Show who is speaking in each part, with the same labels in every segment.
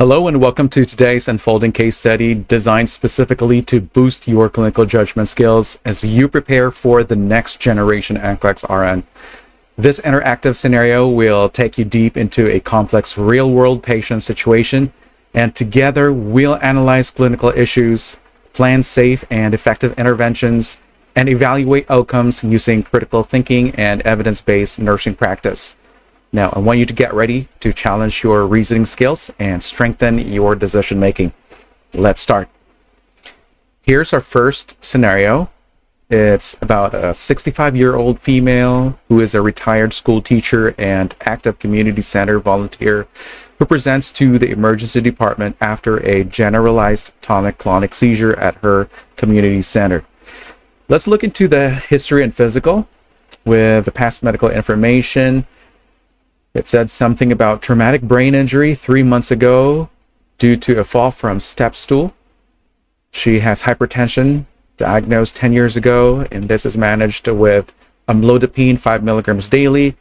Speaker 1: Hello and welcome to today's unfolding case study designed specifically to boost your clinical judgment skills as you prepare for the next generation NCLEX RN. This interactive scenario will take you deep into a complex real-world patient situation, and together we'll analyze clinical issues, plan safe and effective interventions, and evaluate outcomes using critical thinking and evidence-based nursing practice. Now, I want you to get ready to challenge your reasoning skills and strengthen your decision making. Let's start. Here's our first scenario. It's about a 65-year-old female who is a retired school teacher and active community center volunteer who presents to the emergency department after a generalized tonic-clonic seizure at her community center. Let's look into the history and physical with the past medical information. It said something about traumatic brain injury 3 months ago due to a fall from step stool. She has hypertension diagnosed 10 years ago, and this is managed with amlodipine 5 milligrams daily.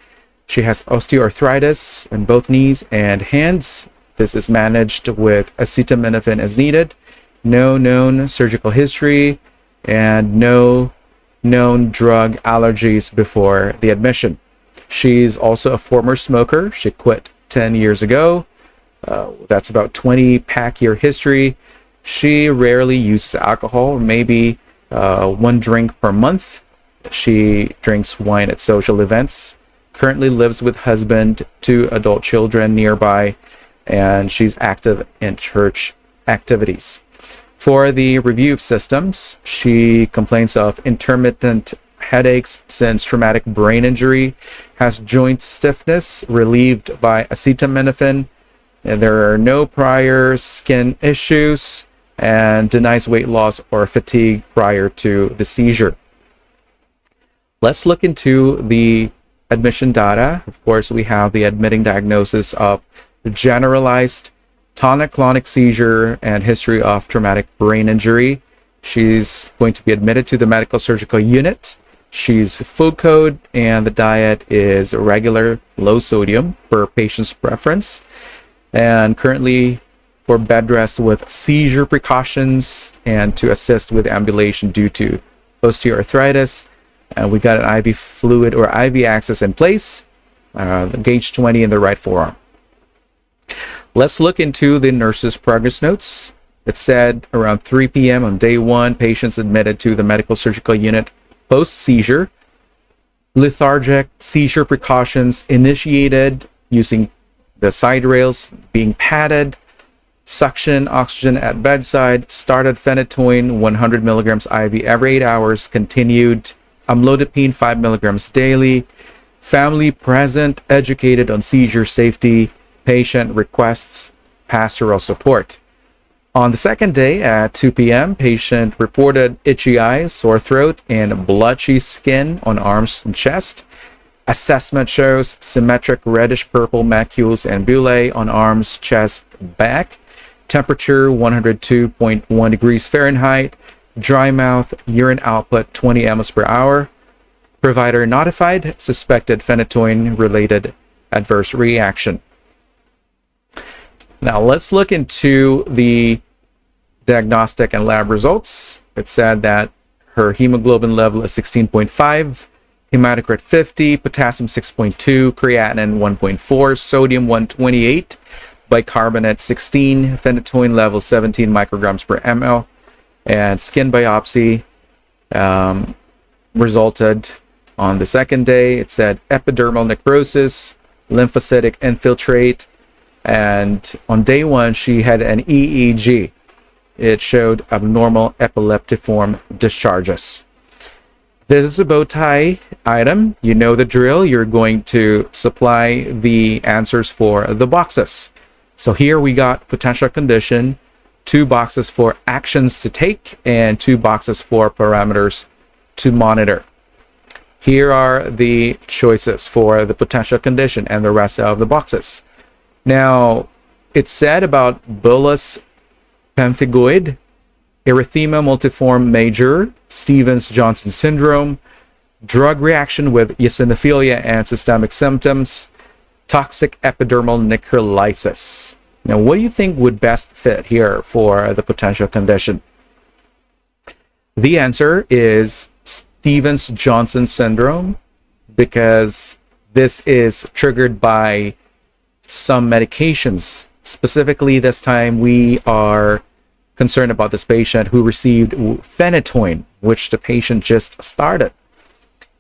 Speaker 1: She has osteoarthritis in both knees and hands. This is managed with acetaminophen as needed. No known surgical history and no known drug allergies before the admission. She's also a former smoker. She quit 10 years ago. That's about 20 pack year history. She rarely uses alcohol, maybe 1 drink per month. She drinks wine at social events. Currently lives with husband, 2 adult children nearby, and she's active in church activities. For the review of systems, she complains of intermittent headaches since traumatic brain injury, has joint stiffness relieved by acetaminophen, and there are no prior skin issues, and denies weight loss or fatigue prior to the seizure. Let's look into the admission data. Of course, we have the admitting diagnosis of generalized tonic-clonic seizure and history of traumatic brain injury. She's going to be admitted to the medical surgical unit. She's food code, and the diet is regular, low sodium per patient's preference. And currently for bed rest with seizure precautions and to assist with ambulation due to osteoarthritis. And we got an IV fluid or IV access in place, gauge 20 in the right forearm. Let's look into the nurse's progress notes. It said around 3 p.m. on day 1, patients admitted to the medical surgical unit post-seizure. Lethargic seizure precautions initiated using the side rails being padded. Suction oxygen at bedside. Started phenytoin 100 milligrams IV every 8 hours. Continued amlodipine 5 milligrams daily. Family present, educated on seizure safety. Patient requests pastoral support. On the second day at 2 p.m., patient reported itchy eyes, sore throat, and blotchy skin on arms and chest. Assessment shows symmetric reddish-purple macules and bullae on arms, chest, back. Temperature 102.1 degrees Fahrenheit. Dry mouth, urine output 20 mL per hour. Provider notified, suspected phenytoin-related adverse reaction. Now let's look into the diagnostic and lab results. It said that her hemoglobin level is 16.5, hematocrit 50, potassium 6.2, creatinine 1.4, sodium 128, bicarbonate 16, phenytoin level 17 micrograms per ml, and skin biopsy resulted on the second day. It said epidermal necrosis, lymphocytic infiltrate. And on day 1, she had an EEG. It showed abnormal epileptiform discharges. This is a bow tie item. You know the drill. You're going to supply the answers for the boxes. So here we got potential condition, 2 boxes for actions to take, and 2 boxes for parameters to monitor. Here are the choices for the potential condition and the rest of the boxes. Now, it said about bullous pemphigoid, erythema multiforme major, Stevens-Johnson syndrome, drug reaction with eosinophilia and systemic symptoms, toxic epidermal necrolysis. Now, what do you think would best fit here for the potential condition? The answer is Stevens-Johnson syndrome, because this is triggered by some medications. Specifically, this time we are concerned about this patient who received phenytoin, which the patient just started.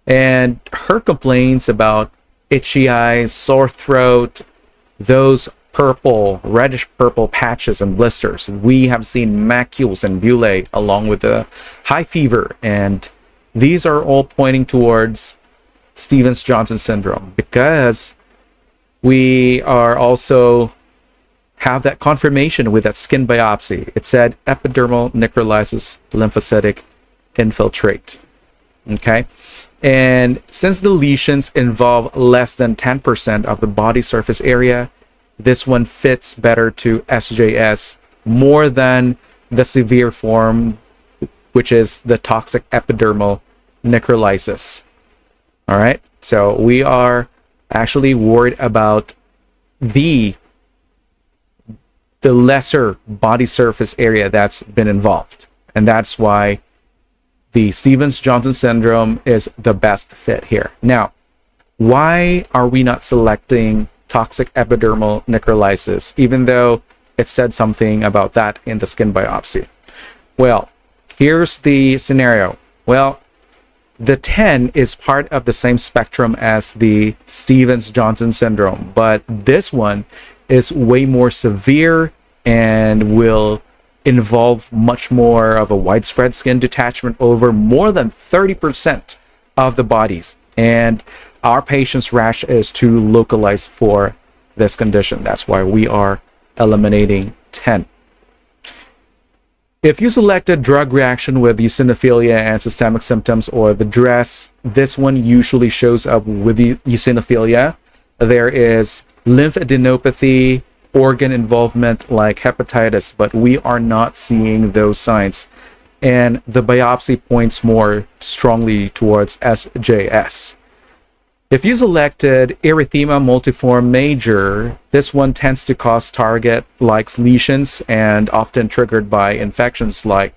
Speaker 1: And her complaints about itchy eyes, sore throat, those purple, reddish purple patches and blisters. We have seen macules and bullae along with the high fever, and these are all pointing towards Stevens-Johnson syndrome, because we are also have that confirmation with that skin biopsy. It said epidermal necrolysis lymphocytic infiltrate. Okay, and since the lesions involve less than 10% of the body surface area, this one fits better to SJS more than the severe form, which is the toxic epidermal necrolysis. All right, so we are actually worried about the lesser body surface area that's been involved, and that's why the Stevens-Johnson syndrome is the best fit here. Now, why are we not selecting toxic epidermal necrolysis, even though it said something about that in the skin biopsy? Well, here's the scenario. Well, the 10 is part of the same spectrum as the Stevens-Johnson syndrome, but this one is way more severe and will involve much more of a widespread skin detachment over more than 30% of the bodies. And our patient's rash is too localized for this condition. That's why we are eliminating 10. If you selected drug reaction with eosinophilia and systemic symptoms, or the DRESS, this one usually shows up with the eosinophilia. There is lymphadenopathy, organ involvement like hepatitis, but we are not seeing those signs. And the biopsy points more strongly towards SJS. If you selected erythema multiforme major, this one tends to cause target-like lesions and often triggered by infections like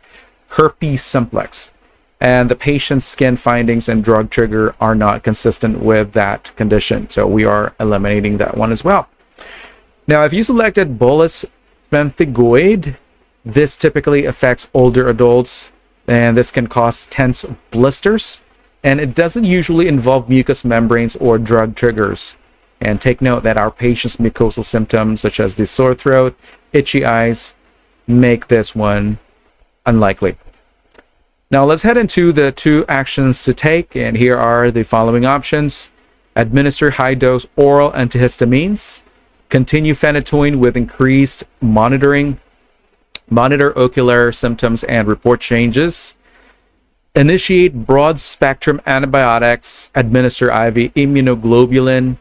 Speaker 1: herpes simplex. And the patient's skin findings and drug trigger are not consistent with that condition. So we are eliminating that one as well. Now, if you selected bullous pemphigoid, this typically affects older adults, and this can cause tense blisters. And it doesn't usually involve mucous membranes or drug triggers. And take note that our patient's mucosal symptoms, such as the sore throat, itchy eyes, make this one unlikely. Now let's head into the 2 actions to take, and here are the following options. Administer high-dose oral antihistamines. Continue phenytoin with increased monitoring. Monitor ocular symptoms and report changes. Initiate broad-spectrum antibiotics. Administer IV immunoglobulin.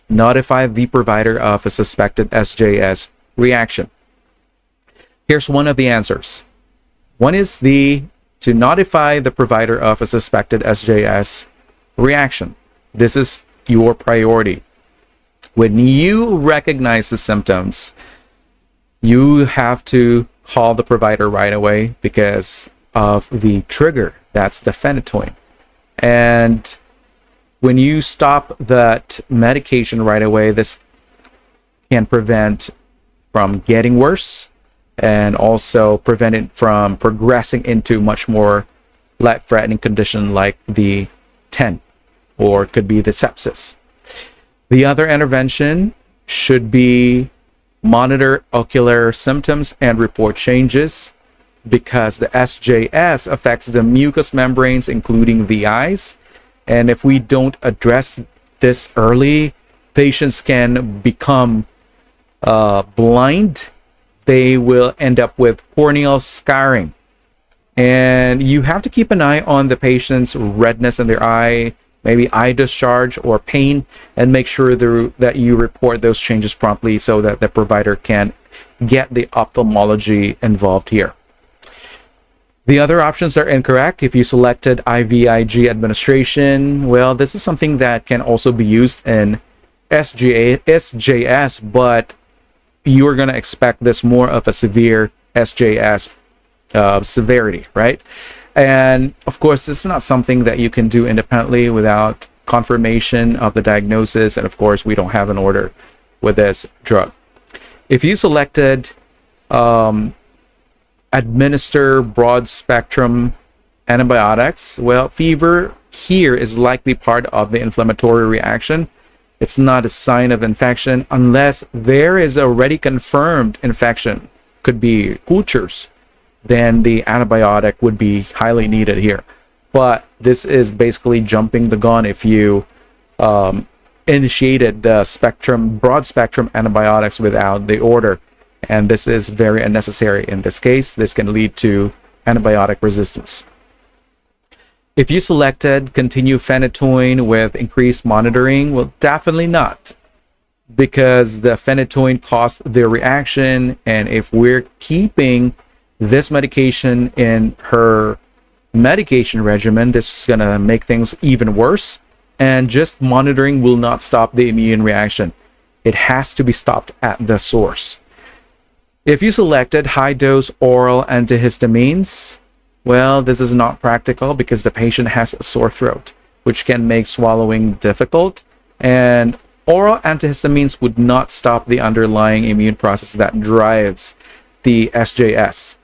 Speaker 1: Notify the provider of a suspected SJS reaction. Here's one of the answers. One is to notify the provider of a suspected SJS reaction. This is your priority. When you recognize the symptoms, you have to call the provider right away because of the trigger. That's the phenytoin. And when you stop that medication right away, this can prevent from getting worse and also prevent it from progressing into much more life-threatening condition like the 10, or it could be the sepsis. The other intervention should be monitor ocular symptoms and report changes, because the SJS affects the mucous membranes, including the eyes. And if we don't address this early, patients can become blind. They will end up with corneal scarring. And you have to keep an eye on the patient's redness in their eye, maybe eye discharge or pain, and make sure that you report those changes promptly so that the provider can get the ophthalmology involved here. The other options are incorrect. If you selected IVIG administration, well, this is something that can also be used in SJS, but you're going to expect this more of a severe SJS severity, right? And of course, this is not something that you can do independently without confirmation of the diagnosis. And of course, we don't have an order with this drug. If you selected administer broad spectrum antibiotics, well, fever here is likely part of the inflammatory reaction. It's not a sign of infection unless there is already confirmed infection, could be cultures, then the antibiotic would be highly needed here. But this is basically jumping the gun if you initiated the broad spectrum antibiotics without the order. And this is very unnecessary in this case. This can lead to antibiotic resistance. If you selected continue phenytoin with increased monitoring, well, definitely not, because the phenytoin caused the reaction. And if we're keeping this medication in her medication regimen, this is going to make things even worse. And just monitoring will not stop the immune reaction. It has to be stopped at the source. If you selected high-dose oral antihistamines, well, this is not practical because the patient has a sore throat, which can make swallowing difficult. And oral antihistamines would not stop the underlying immune process that drives the SJS.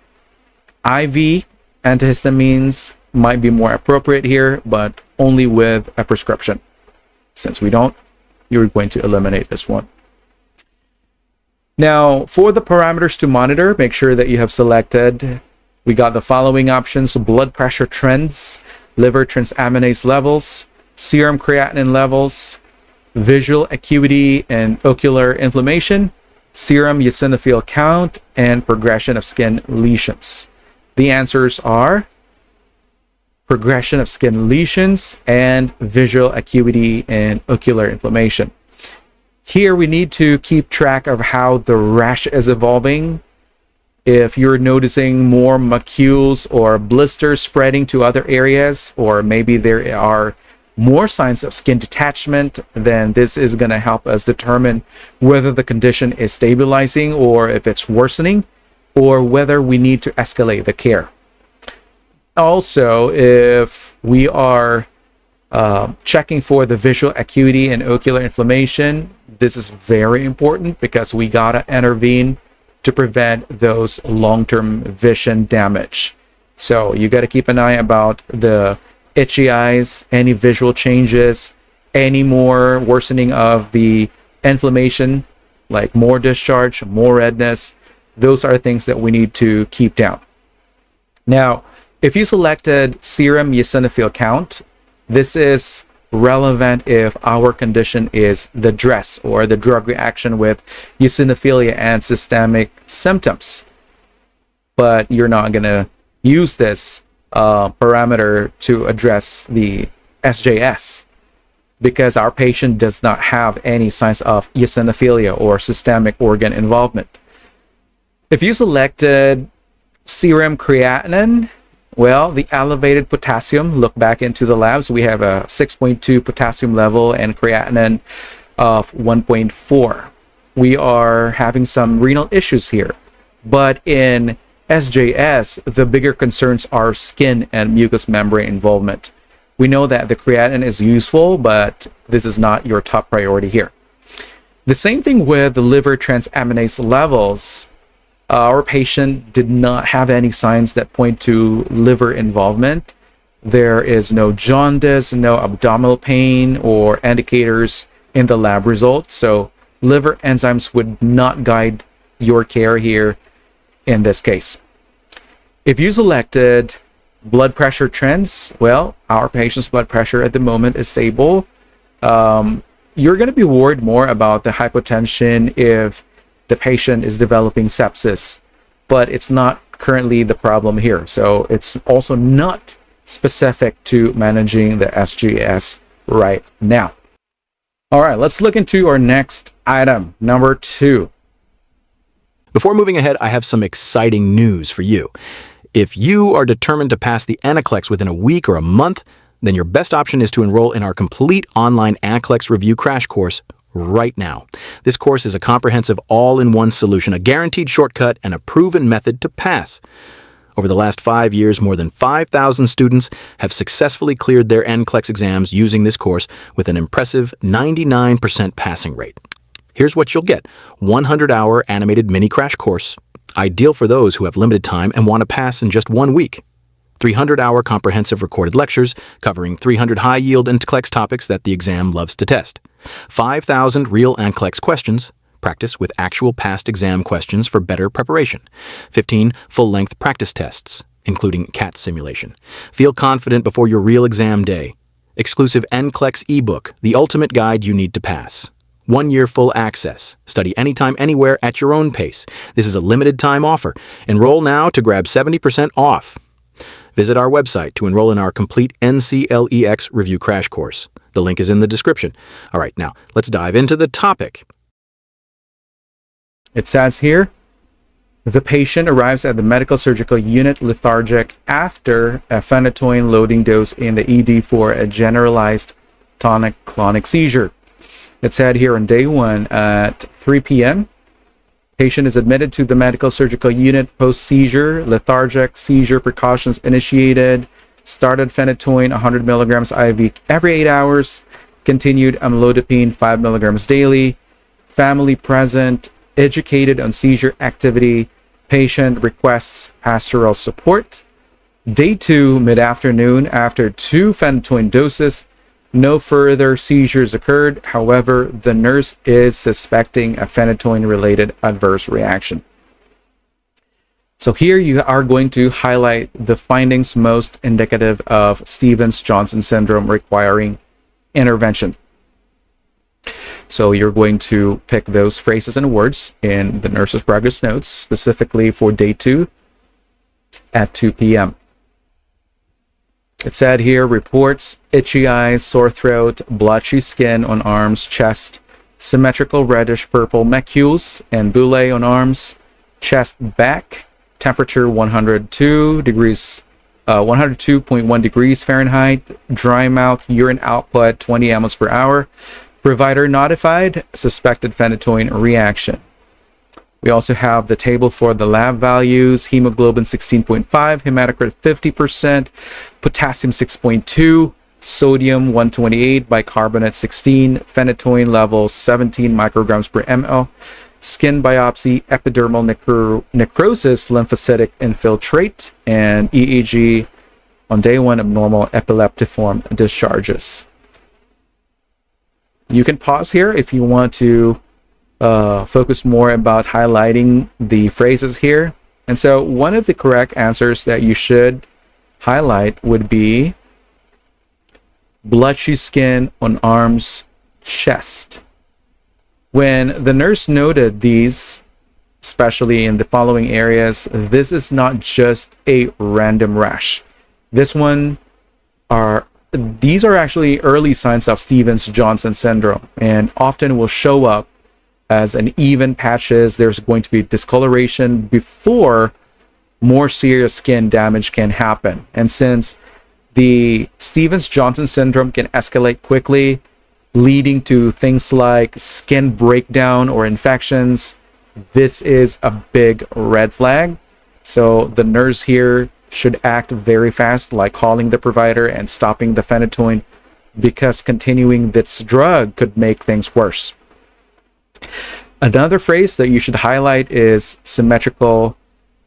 Speaker 1: IV antihistamines might be more appropriate here, but only with a prescription. Since we don't, you're going to eliminate this one. Now, for the parameters to monitor, make sure that you have selected, we got the following options: blood pressure trends, liver transaminase levels, serum creatinine levels, visual acuity and ocular inflammation, serum eosinophil count, and progression of skin lesions. The answers are progression of skin lesions and visual acuity and ocular inflammation. Here we need to keep track of how the rash is evolving. If you're noticing more macules or blisters spreading to other areas, or maybe there are more signs of skin detachment, then this is going to help us determine whether the condition is stabilizing or if it's worsening, or whether we need to escalate the care. Also, if we are checking for the visual acuity and ocular inflammation, this is very important because we gotta intervene to prevent those long-term vision damage. So you gotta keep an eye about the itchy eyes, any visual changes, any more worsening of the inflammation, like more discharge, more redness. Those are things that we need to keep down. Now, if you selected serum eosinophil count, this is relevant if our condition is the DRESS, or the drug reaction with eosinophilia and systemic symptoms. But you're not going to use this parameter to address the SJS because our patient does not have any signs of eosinophilia or systemic organ involvement. If you selected serum creatinine, well, the elevated potassium, look back into the labs, we have a 6.2 potassium level and creatinine of 1.4. We are having some renal issues here. But in SJS, the bigger concerns are skin and mucous membrane involvement. We know that the creatinine is useful, but this is not your top priority here. The same thing with the liver transaminase levels. Our patient did not have any signs that point to liver involvement. There is no jaundice, no abdominal pain, or indicators in the lab results. So liver enzymes would not guide your care here in this case. If you selected blood pressure trends, well, our patient's blood pressure at the moment is stable. You're going to be worried more about the hypotension if the patient is developing sepsis, but it's not currently the problem here. So it's also not specific to managing the SJS right now. All right, let's look into our next item, number 2.
Speaker 2: Before moving ahead, I have some exciting news for you. If you are determined to pass the NCLEX within a week or a month, then your best option is to enroll in our complete online NCLEX review crash course, right now. This course is a comprehensive all-in-one solution, a guaranteed shortcut, and a proven method to pass. Over the last 5 years, more than 5,000 students have successfully cleared their NCLEX exams using this course with an impressive 99% passing rate. Here's what you'll get: 100-hour animated mini crash course, ideal for those who have limited time and want to pass in just 1 week. 300-hour comprehensive recorded lectures covering 300 high-yield NCLEX topics that the exam loves to test. 5,000 real NCLEX questions, practice with actual past exam questions for better preparation. 15 full-length practice tests, including CAT simulation. Feel confident before your real exam day. Exclusive NCLEX ebook, the ultimate guide you need to pass. 1 year full access. Study anytime, anywhere at your own pace. This is a limited time offer. Enroll now to grab 70% off. Visit our website to enroll in our complete NCLEX review crash course. The link is in the description. All right, now let's dive into the topic.
Speaker 1: It says here, the patient arrives at the medical surgical unit lethargic after a phenytoin loading dose in the ED for a generalized tonic-clonic seizure. It said here on day 1 at 3 p.m., patient is admitted to the medical surgical unit post-seizure, lethargic, seizure precautions initiated, started phenytoin 100 milligrams IV every 8 hours, continued amlodipine 5 milligrams daily, family present, educated on seizure activity, patient requests pastoral support. Day 2, mid-afternoon, after 2 phenytoin doses, no further seizures occurred. However, the nurse is suspecting a phenytoin-related adverse reaction. So here you are going to highlight the findings most indicative of Stevens-Johnson syndrome requiring intervention. So you're going to pick those phrases and words in the nurse's progress notes, specifically for day 2 at 2 p.m. It said here, reports itchy eyes, sore throat, blotchy skin on arms, chest, symmetrical reddish-purple macules and bullae on arms, chest, back, temperature 102.1 degrees Fahrenheit, dry mouth, urine output 20 mL per hour, provider notified, suspected phenytoin reaction. We also have the table for the lab values: hemoglobin 16.5, hematocrit 50%, potassium 6.2, sodium 128, bicarbonate 16, phenytoin levels 17 micrograms per ml, skin biopsy, epidermal necrosis, lymphocytic infiltrate, and EEG on day 1, abnormal epileptiform discharges. You can pause here if you want to focus more about highlighting the phrases here. And so one of the correct answers that you should highlight would be blotchy skin on arms, chest. When the nurse noted these, especially in the following areas, this is not just a random rash. These are actually early signs of Stevens-Johnson syndrome and often will show up as uneven patches. There's going to be discoloration before more serious skin damage can happen. And since the Stevens-Johnson syndrome can escalate quickly, leading to things like skin breakdown or infections, this is a big red flag. So the nurse here should act very fast, like calling the provider and stopping the phenytoin, because continuing this drug could make things worse. Another phrase that you should highlight is symmetrical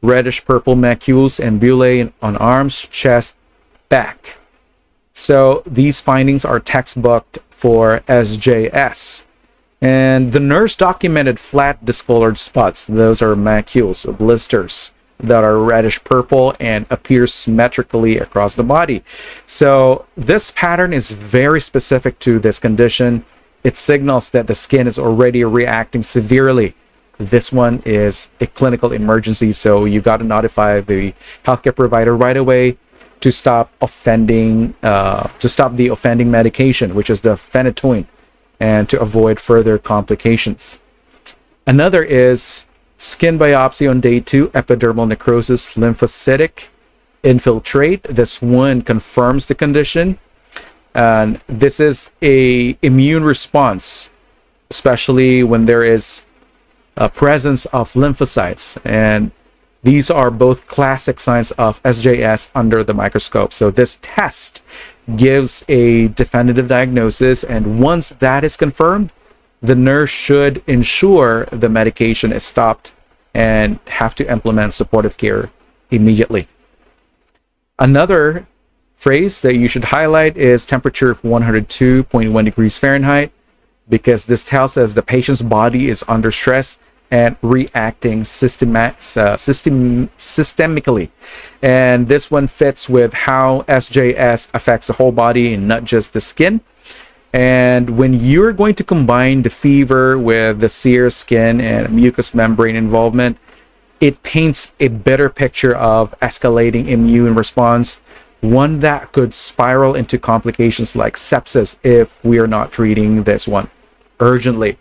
Speaker 1: reddish-purple macules and bullae on arms, chest, back. So these findings are textbooked for SJS. And the nurse documented flat discolored spots. Those are macules, blisters that are reddish purple and appear symmetrically across the body. So this pattern is very specific to this condition. It signals that the skin is already reacting severely. This one is a clinical emergency, so you got to notify the healthcare provider right away to stop the offending medication, which is the phenytoin, and to avoid further complications. Another is skin biopsy on day 2, epidermal necrosis, lymphocytic infiltrate. This one confirms the condition, and this is a immune response especially when there is a presence of lymphocytes. And these are both classic signs of SJS under the microscope. So this test gives a definitive diagnosis, and once that is confirmed, the nurse should ensure the medication is stopped and have to implement supportive care immediately. Another phrase that you should highlight is temperature of 102.1 degrees Fahrenheit, because this tells us the patient's body is under stress and reacting systemically. And this one fits with how SJS affects the whole body and not just the skin. And when you're going to combine the fever with the sear skin and mucous membrane involvement, it paints a better picture of escalating immune response, one that could spiral into complications like sepsis if we are not treating this one urgently.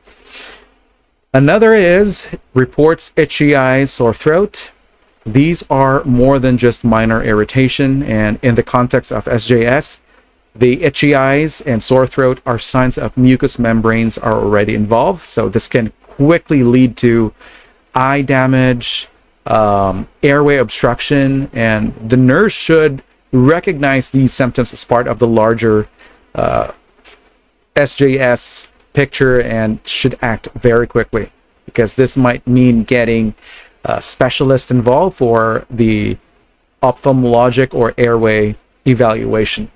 Speaker 1: Another is reports itchy eyes, sore throat. These are more than just minor irritation, and in the context of SJS, the itchy eyes and sore throat are signs of mucous membranes are already involved. So this can quickly lead to eye damage, airway obstruction, and the nurse should recognize these symptoms as part of the larger SJS picture and should act very quickly, because this might mean getting a specialist involved for the ophthalmologic or airway evaluation.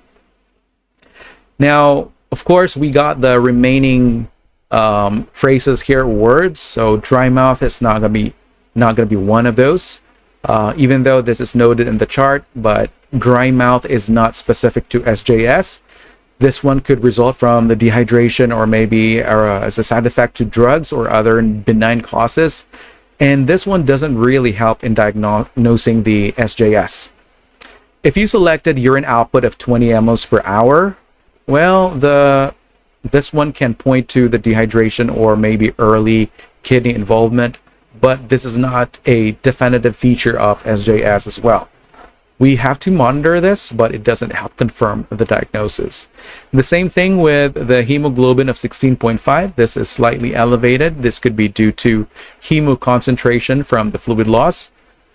Speaker 1: Now, of course, we got the remaining phrases here, words. So dry mouth is not gonna be one of those, even though this is noted in the chart. But dry mouth is not specific to SJS. This one could result from the dehydration or maybe as a side effect to drugs or other benign causes. And this one doesn't really help in diagnosing the SJS. If you selected urine output of 20 mL per hour, well, this one can point to the dehydration or maybe early kidney involvement, but this is not a definitive feature of SJS as well. We have to monitor this, but it doesn't help confirm the diagnosis. The same thing with the hemoglobin of 16.5. This is slightly elevated. This could be due to hemoconcentration from the fluid loss,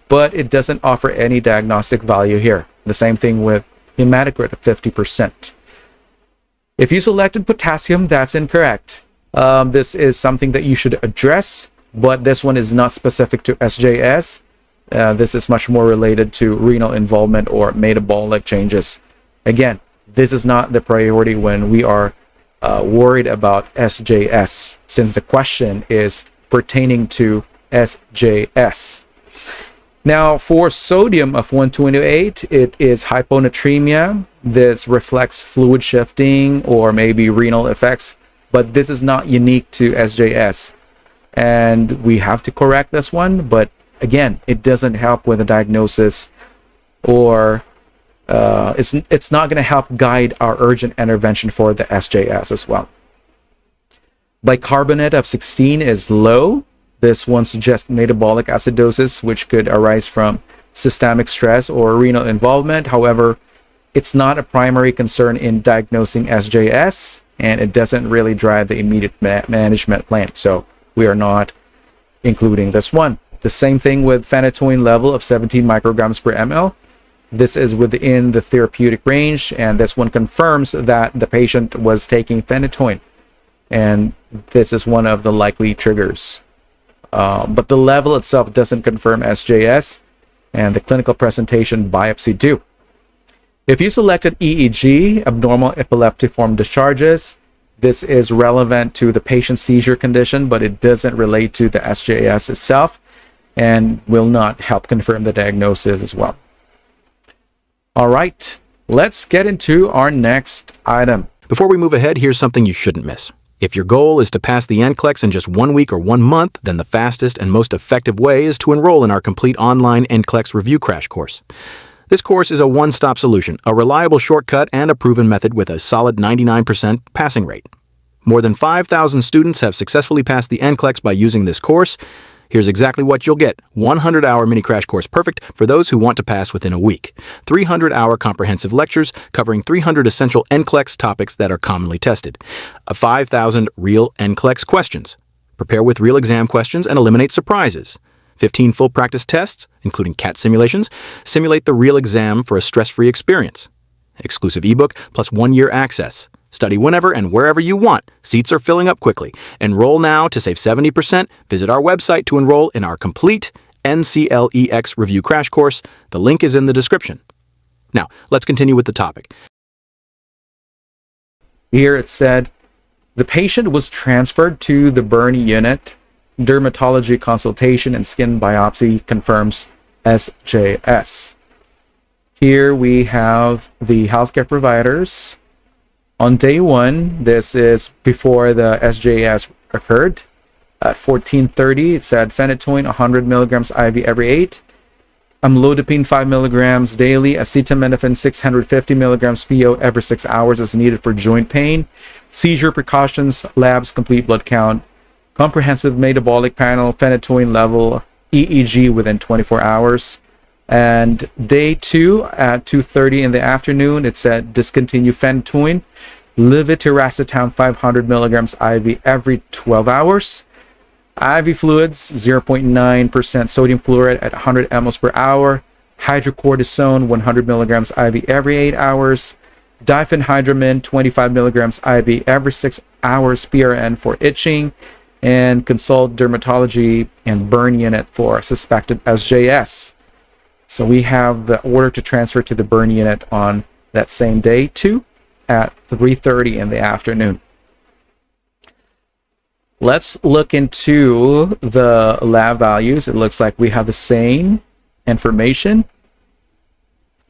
Speaker 1: but it doesn't offer any diagnostic value here. The same thing with hematocrit of 50%. If you selected potassium, that's incorrect. This is something that you should address, but this one is not specific to SJS. This is much more related to renal involvement or metabolic changes. Again, this is not the priority when we are worried about SJS, since the question is pertaining to SJS. Now, for sodium of 128, it is hyponatremia. This reflects fluid shifting or maybe renal effects, but this is not unique to SJS. And we have to correct this one, but again, it doesn't help with a diagnosis, or it's not going to help guide our urgent intervention for the SJS as well. Bicarbonate of 16 is low. This one suggests metabolic acidosis, which could arise from systemic stress or renal involvement. However, it's not a primary concern in diagnosing SJS, and it doesn't really drive the immediate management plan. So we are not including this one. The same thing with phenytoin level of 17 micrograms per ml. This is within the therapeutic range, and this one confirms that the patient was taking phenytoin, and this is one of the likely triggers. But the level itself doesn't confirm SJS, and the clinical presentation biopsy do. If you selected EEG, abnormal epileptiform discharges, this is relevant to the patient's seizure condition, but it doesn't relate to the SJS itself and will not help confirm the diagnosis as well. All right, let's get into our next item.
Speaker 2: Before we move ahead, here's something you shouldn't miss. If your goal is to pass the NCLEX in just 1 week or 1 month, then the fastest and most effective way is to enroll in our complete online NCLEX review crash course. This course is a one-stop solution, a reliable shortcut, and a proven method with a solid 99% passing rate. More than 5,000 students have successfully passed the NCLEX by using this course, Here's exactly what you'll get. 100-hour mini crash course perfect for those who want to pass within a week. 300-hour comprehensive lectures covering 300 essential NCLEX topics that are commonly tested. 5,000 real NCLEX questions. Prepare with real exam questions and eliminate surprises. 15 full practice tests, including CAT simulations, simulate the real exam for a stress-free experience. Exclusive ebook plus 1-year access. Study whenever and wherever you want. Seats are filling up quickly. Enroll now to save 70%. Visit our website to enroll in our complete NCLEX review crash course. The link is in the description. Now, let's continue with the topic.
Speaker 1: Here it said, the patient was transferred to the burn unit. Dermatology consultation and skin biopsy confirms SJS. Here we have the healthcare providers. On day 1, this is before the SJS occurred. At 14:30, it said phenytoin 100 milligrams IV every 8, amlodipine 5 milligrams daily, acetaminophen 650 milligrams PO every 6 hours is needed for joint pain, seizure precautions, labs, complete blood count, comprehensive metabolic panel, phenytoin level, EEG within 24 hours. And day 2 at 2:30 in the afternoon, it said discontinue phenytoin, levetiracetam 500 milligrams IV every 12 hours, IV fluids 0.9% sodium chloride at 100 ml per hour, hydrocortisone 100 milligrams IV every 8 hours, diphenhydramine 25 milligrams IV every 6 hours PRN for itching, and consult dermatology and burn unit for suspected SJS. So we have the order to transfer to the burn unit on that same day, 2 at 3:30 in the afternoon. Let's look into the lab values. It looks like we have the same information.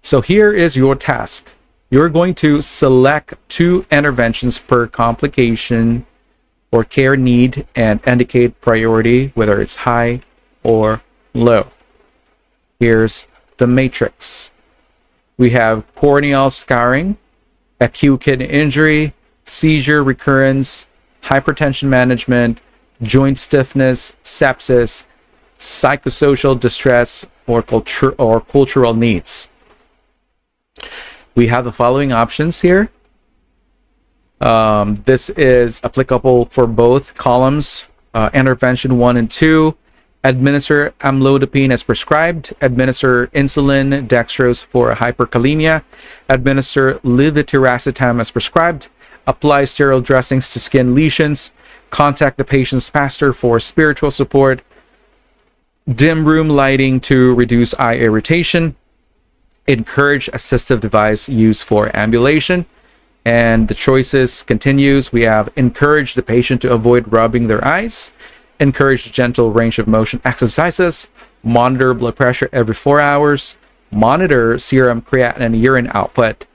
Speaker 1: So here is your task. You're going to select 2 interventions per complication or care need and indicate priority, whether it's high or low. Here's the matrix. We have corneal scarring, acute kidney injury, seizure recurrence, hypertension management, joint stiffness, sepsis, psychosocial distress, or cultural needs. We have the following options here. This is applicable for both columns, intervention 1 and 2. Administer amlodipine as prescribed, administer insulin dextrose for hyperkalemia, administer levetiracetam as prescribed, apply sterile dressings to skin lesions, contact the patient's pastor for spiritual support, dim room lighting to reduce eye irritation, encourage assistive device use for ambulation. And the choices continues. We have encourage the patient to avoid rubbing their eyes, encourage gentle range of motion exercises, monitor blood pressure every 4 hours, monitor serum creatinine and urine output,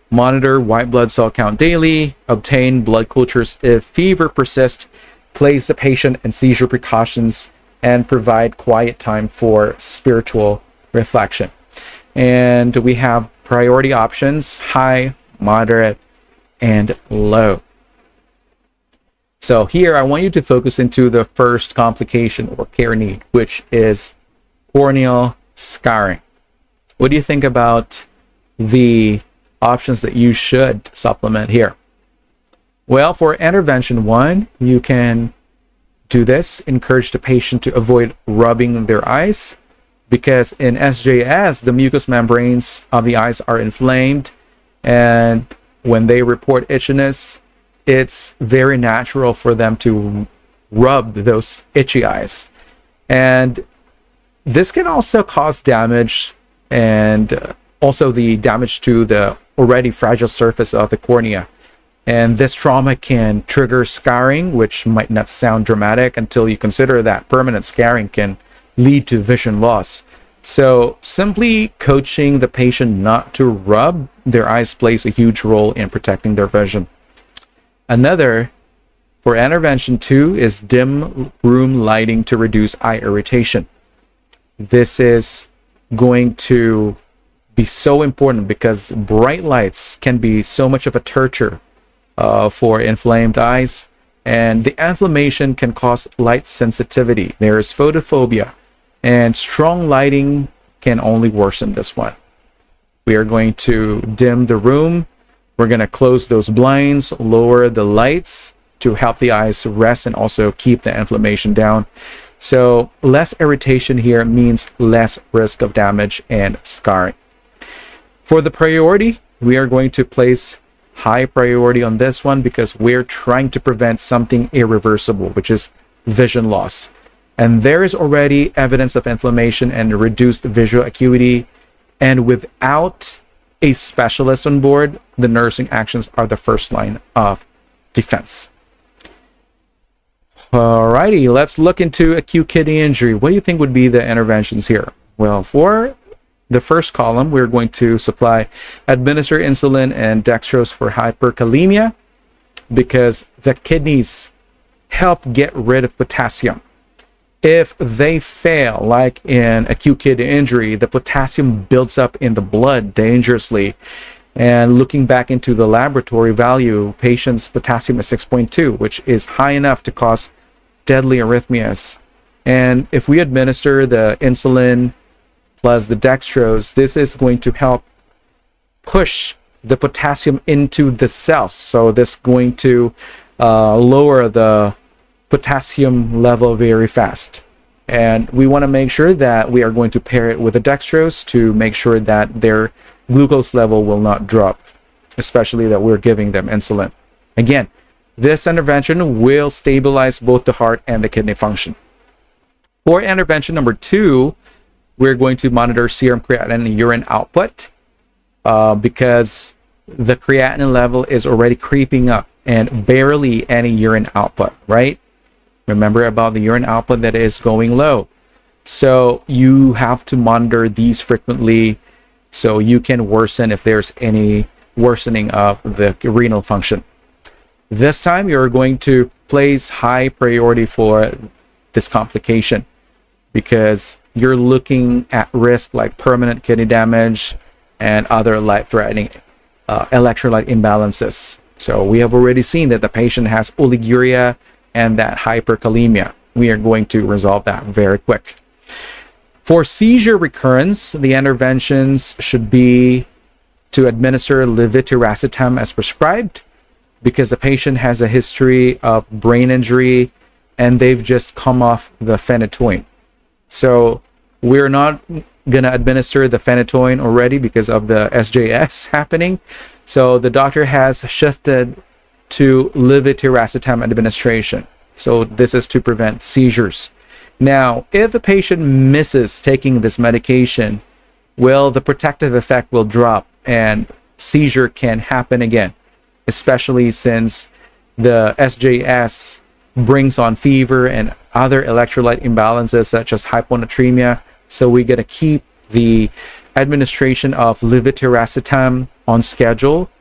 Speaker 1: monitor white blood cell count daily, obtain blood cultures if fever persists, place the patient in seizure precautions, and provide quiet time for spiritual reflection. And we have priority options: high, moderate, and low. So here I want you to focus into the first complication or care need, which is corneal scarring. What do you think about the options that you should supplement here? Well, for intervention 1, you can do this. Encourage the patient to avoid rubbing their eyes, because in SJS, the mucous membranes of the eyes are inflamed, and when they report itchiness, it's very natural for them to rub those itchy eyes. And this can also cause damage, and also the damage to the already fragile surface of the cornea. And this trauma can trigger scarring, which might not sound dramatic until you consider that permanent scarring can lead to vision loss. So simply coaching the patient not to rub their eyes plays a huge role in protecting their vision. Another for intervention 2 is dim room lighting to reduce eye irritation. This is going to be so important because bright lights can be so much of a torture for inflamed eyes, And the inflammation can cause light sensitivity. There is photophobia, and strong lighting can only worsen this one. We are going to dim the room. We're going to close those blinds, lower the lights to help the eyes rest and also keep the inflammation down. So less irritation here means less risk of damage and scarring. For the priority, we are going to place high priority on this one because we're trying to prevent something irreversible, which is vision loss. And there is already evidence of inflammation and reduced visual acuity. And without a specialist on board, the nursing actions are the first line of defense. Alrighty, let's look into acute kidney injury. What do you think would be the interventions here? Well, for the first column, we're going to administer insulin and dextrose for hyperkalemia because the kidneys help get rid of potassium. If they fail, like in acute kidney injury, the potassium builds up in the blood dangerously. And looking back into the laboratory value, patient's potassium is 6.2, which is high enough to cause deadly arrhythmias. And if we administer the insulin plus the dextrose, this is going to help push the potassium into the cells. So this is going to lower the potassium level very fast. And we want to make sure that we are going to pair it with the dextrose to make sure that their glucose level will not drop, especially that we're giving them insulin. Again, this intervention will stabilize both the heart and the kidney function. For intervention number 2, we're going to monitor serum creatinine and urine output because the creatinine level is already creeping up and barely any urine output, right? Remember about the urine output that is going low. So you have to monitor these frequently so you can worsen if there's any worsening of the renal function. This time you're going to place high priority for this complication because you're looking at risk like permanent kidney damage and other life-threatening electrolyte imbalances. So we have already seen that the patient has oliguria and that hyperkalemia. We are going to resolve that very quick. For seizure recurrence, the interventions should be to administer levetiracetam as prescribed because the patient has a history of brain injury and they've just come off the phenytoin. So we're not going to administer the phenytoin already because of the SJS happening. So the doctor has shifted to levetiracetam administration. So this is to prevent seizures. Now, if the patient misses taking this medication, well, the protective effect will drop and seizure can happen again, especially since the SJS brings on fever and other electrolyte imbalances such as hyponatremia. So we got to keep the administration of levetiracetam on schedule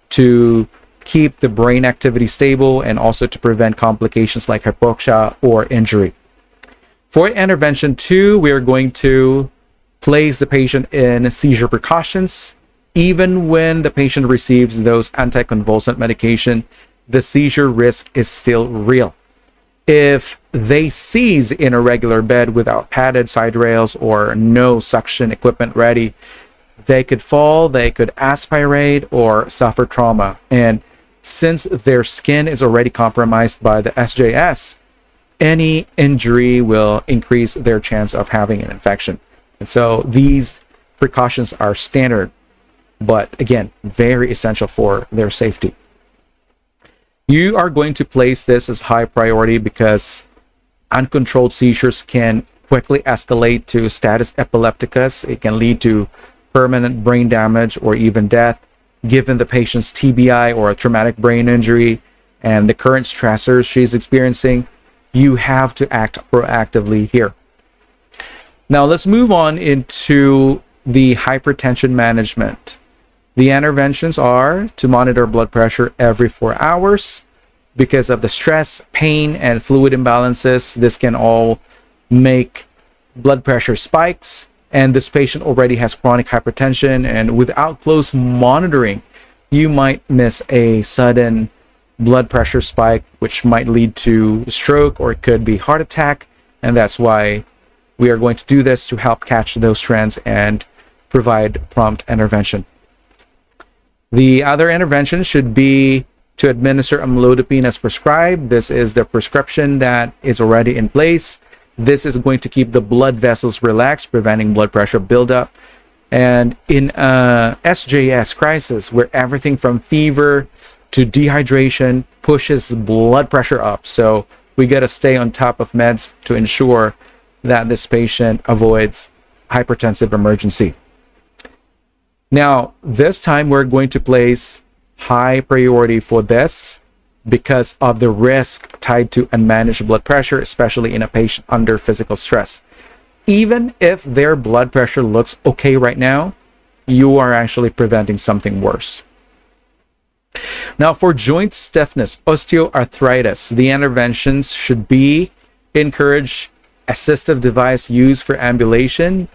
Speaker 1: to keep the brain activity stable and also to prevent complications like hypoxia or injury. For intervention 2, we are going to place the patient in seizure precautions. Even when the patient receives those anticonvulsant medication, the seizure risk is still real. If they seize in a regular bed without padded side rails or no suction equipment ready, they could fall, they could aspirate, or suffer trauma. And since their skin is already compromised by the SJS, any injury will increase their chance of having an infection. And so these precautions are standard, but again, very essential for their safety. You are going to place this as high priority because uncontrolled seizures can quickly escalate to status epilepticus. It can lead to permanent brain damage or even death. Given the patient's TBI or a traumatic brain injury and the current stressors she's experiencing, you have to act proactively here. Now let's move on into the hypertension management. The interventions are to monitor blood pressure every 4 hours. Because of the stress, pain, and fluid imbalances, this can all make blood pressure spikes. And this patient already has chronic hypertension, and without close monitoring, you might miss a sudden blood pressure spike, which might lead to stroke or it could be heart attack. And that's why we are going to do this to help catch those trends and provide prompt intervention. The other intervention should be to administer amlodipine as prescribed. This is the prescription that is already in place. This is going to keep the blood vessels relaxed, preventing blood pressure buildup. And in a SJS crisis, where everything from fever to dehydration pushes blood pressure up, so we got to stay on top of meds to ensure that this patient avoids hypertensive emergency. Now, this time we're going to place high priority for this because of the risk tied to unmanaged blood pressure, especially in a patient under physical stress. Even if their blood pressure looks okay right now, you are actually preventing something worse. Now, for joint stiffness, osteoarthritis, the interventions should be encourage assistive device use for ambulation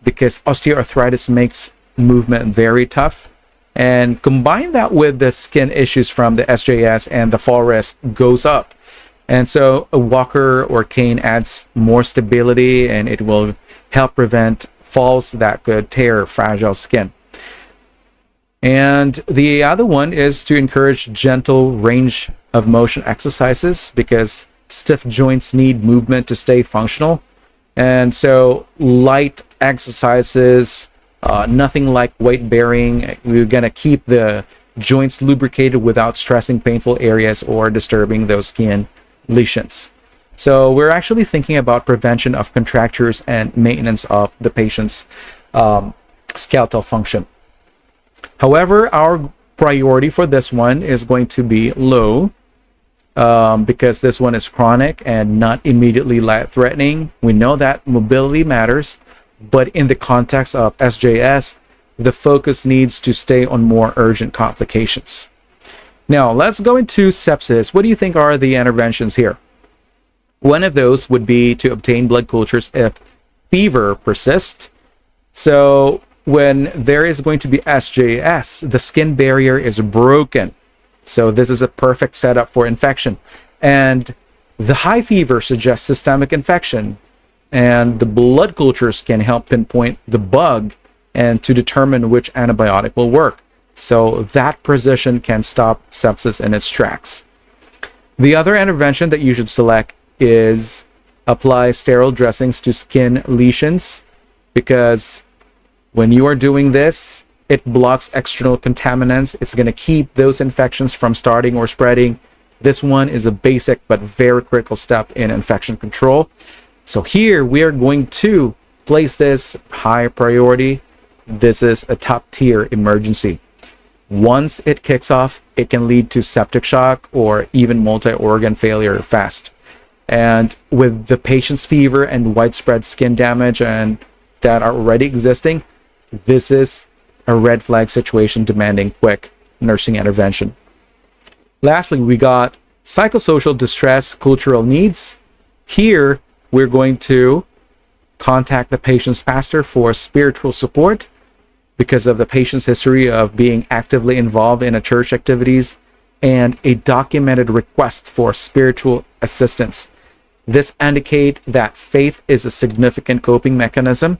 Speaker 1: because osteoarthritis makes movement very tough. And combine that with the skin issues from the SJS and the fall risk goes up. And so a walker or cane adds more stability and it will help prevent falls that could tear fragile skin. And the other one is to encourage gentle range of motion exercises because stiff joints need movement to stay functional. And so light exercises, nothing like weight bearing. We're going to keep the joints lubricated without stressing painful areas or disturbing those skin lesions. So we're actually thinking about prevention of contractures and maintenance of the patient's skeletal function. However, our priority for this one is going to be low because this one is chronic and not immediately life-threatening. We know that mobility matters, but in the context of SJS, the focus needs to stay on more urgent complications. Now, let's go into sepsis. What do you think are the interventions here? One of those would be to obtain blood cultures if fever persists. So when there is going to be SJS, the skin barrier is broken. So this is a perfect setup for infection. And the high fever suggests systemic infection. And the blood cultures can help pinpoint the bug and to determine which antibiotic will work. So that precision can stop sepsis in its tracks. The other intervention that you should select is apply sterile dressings to skin lesions, because when you are doing this, it blocks external contaminants. It's going to keep those infections from starting or spreading. This one is a basic but very critical step in infection control. So here we are going to place this high priority. This is a top tier emergency. Once it kicks off, it can lead to septic shock or even multi-organ failure fast. And with the patient's fever and widespread skin damage and that are already existing, this is a red flag situation demanding quick nursing intervention. Lastly, we got psychosocial distress, cultural needs. Here, we're going to contact the patient's pastor for spiritual support because of the patient's history of being actively involved in a church activities and a documented request for spiritual assistance. This indicates that faith is a significant coping mechanism,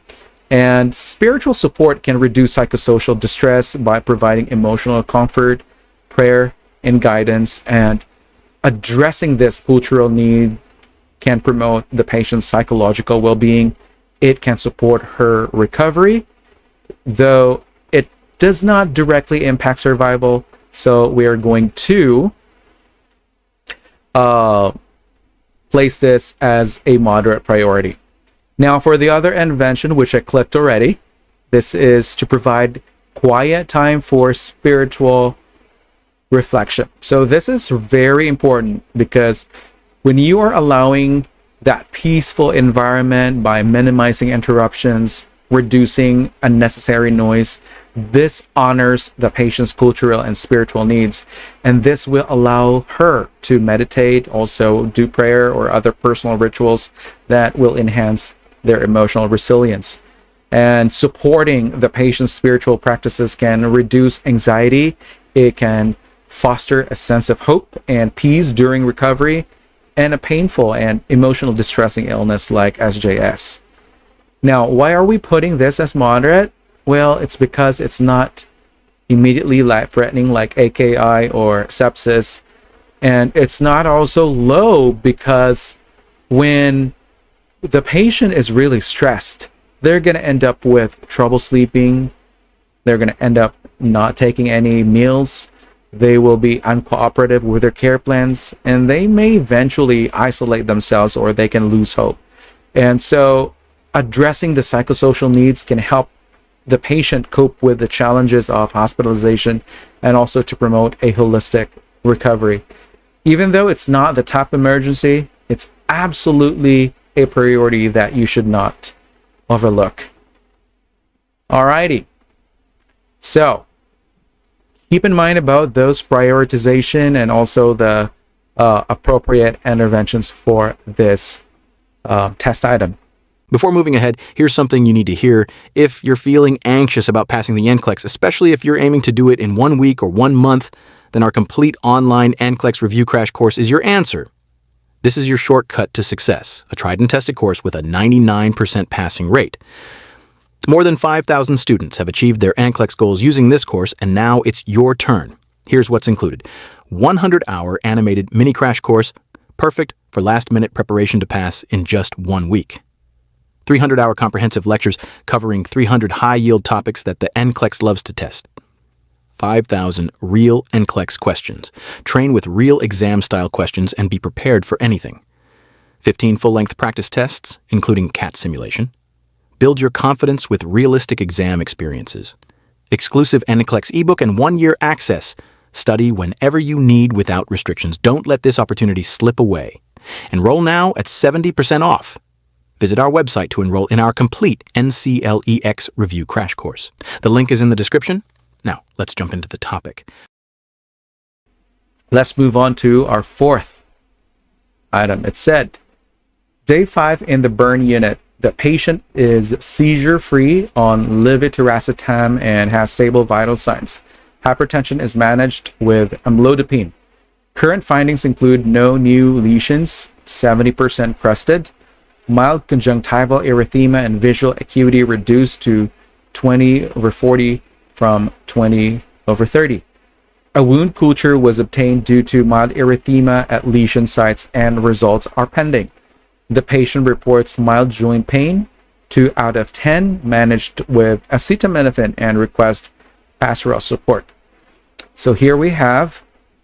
Speaker 1: and spiritual support can reduce psychosocial distress by providing emotional comfort, prayer, and guidance. And addressing this cultural need can promote the patient's psychological well-being. It can support her recovery, though it does not directly impact survival. So we are going to place this as a moderate priority. Now, for the other intervention, which I clicked already, this is to provide quiet time for spiritual reflection. So this is very important because when you are allowing that peaceful environment by minimizing interruptions, reducing unnecessary noise, this honors the patient's cultural and spiritual needs, and this will allow her to meditate, also do prayer or other personal rituals that will enhance their emotional resilience. And supporting the patient's spiritual practices can reduce anxiety. It can foster a sense of hope and peace during recovery and a painful and emotional distressing illness like SJS. Now, why are we putting this as moderate? Well, it's because it's not immediately life-threatening like AKI or sepsis, and it's not also low because when the patient is really stressed, they're going to end up with trouble sleeping, they're going to end up not taking any meals, they will be uncooperative with their care plans, and they may eventually isolate themselves or they can lose hope. And so addressing the psychosocial needs can help the patient cope with the challenges of hospitalization and also to promote a holistic recovery. Even though it's not the top emergency, it's absolutely a priority that you should not overlook. Alrighty. So keep in mind about those prioritization and also the appropriate interventions for this test item.
Speaker 2: Before moving ahead, here's something you need to hear if you're feeling anxious about passing the NCLEX, especially if you're aiming to do it in 1 week or 1 month, then our complete online NCLEX review crash course is your answer. This is your shortcut to success, a tried and tested course with a 99% passing rate. More than 5,000 students have achieved their NCLEX goals using this course, and now it's your turn. Here's what's included. 100-hour animated mini crash course, perfect for last-minute preparation to pass in just 1 week. 300-hour comprehensive lectures covering 300 high-yield topics that the NCLEX loves to test. 5,000 real NCLEX questions. Train with real exam-style questions and be prepared for anything. 15 full-length practice tests, including CAT simulation. Build your confidence with realistic exam experiences. Exclusive NCLEX ebook and 1-year access. Study whenever you need without restrictions. Don't let this opportunity slip away. Enroll now at 70% off. Visit our website to enroll in our complete NCLEX review crash course. The link is in the description. Now, let's jump into the topic.
Speaker 1: Let's move on to our fourth item. It said, Day 5 in the burn unit. The patient is seizure-free on levetiracetam and has stable vital signs. Hypertension is managed with amlodipine. Current findings include no new lesions, 70% crested, mild conjunctival erythema and visual acuity reduced to 20/40 from 20/30. A wound culture was obtained due to mild erythema at lesion sites and results are pending. The patient reports mild joint pain, 2 out of 10 managed with acetaminophen and request pastoral support. So here we have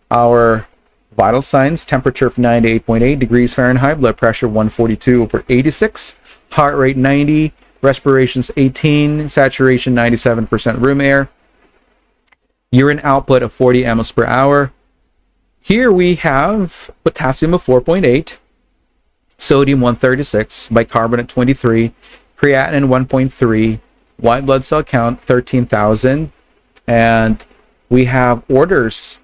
Speaker 1: our vital signs: temperature of 98.8 degrees Fahrenheit, blood pressure 142/86, heart rate 90, respirations 18, saturation 97% room air, urine output of 40 mL per hour. Here we have potassium of 4.8, sodium 136, bicarbonate 23, creatinine 1.3, white blood cell count 13,000, and we have orders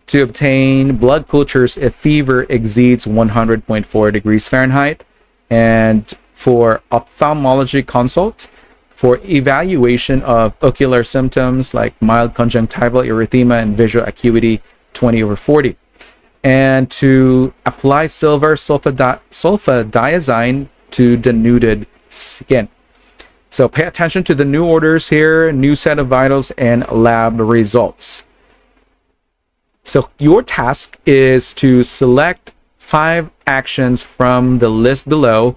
Speaker 1: to obtain blood cultures if fever exceeds 100.4 degrees Fahrenheit, and for ophthalmology consult for evaluation of ocular symptoms like mild conjunctival erythema and visual acuity 20/40, and to apply silver sulfadiazine to denuded skin. So pay attention to the new orders here, new set of vitals, and lab results. So your task is to select 5 actions from the list below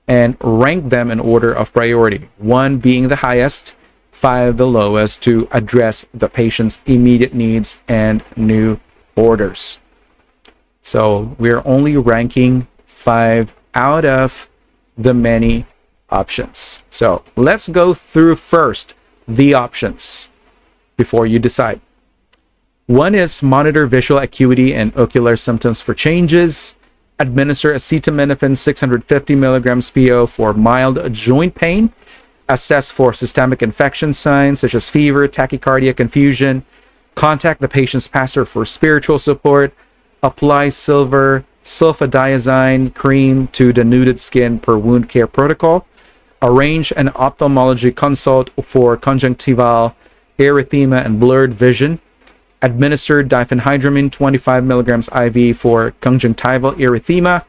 Speaker 1: and rank them in order of priority, 1 being the highest, 5 the lowest, to address the patient's immediate needs and new orders. So we're only ranking 5 out of the many options. So let's go through first the options before you decide. 1 is monitor visual acuity and ocular symptoms for changes. Administer acetaminophen 650 milligrams PO for mild joint pain. Assess for systemic infection signs such as fever, tachycardia, confusion. Contact the patient's pastor for spiritual support. Apply silver sulfadiazine cream to denuded skin per wound care protocol. Arrange an ophthalmology consult for conjunctival erythema and blurred vision. administered diphenhydramine 25 milligrams IV for conjunctival erythema,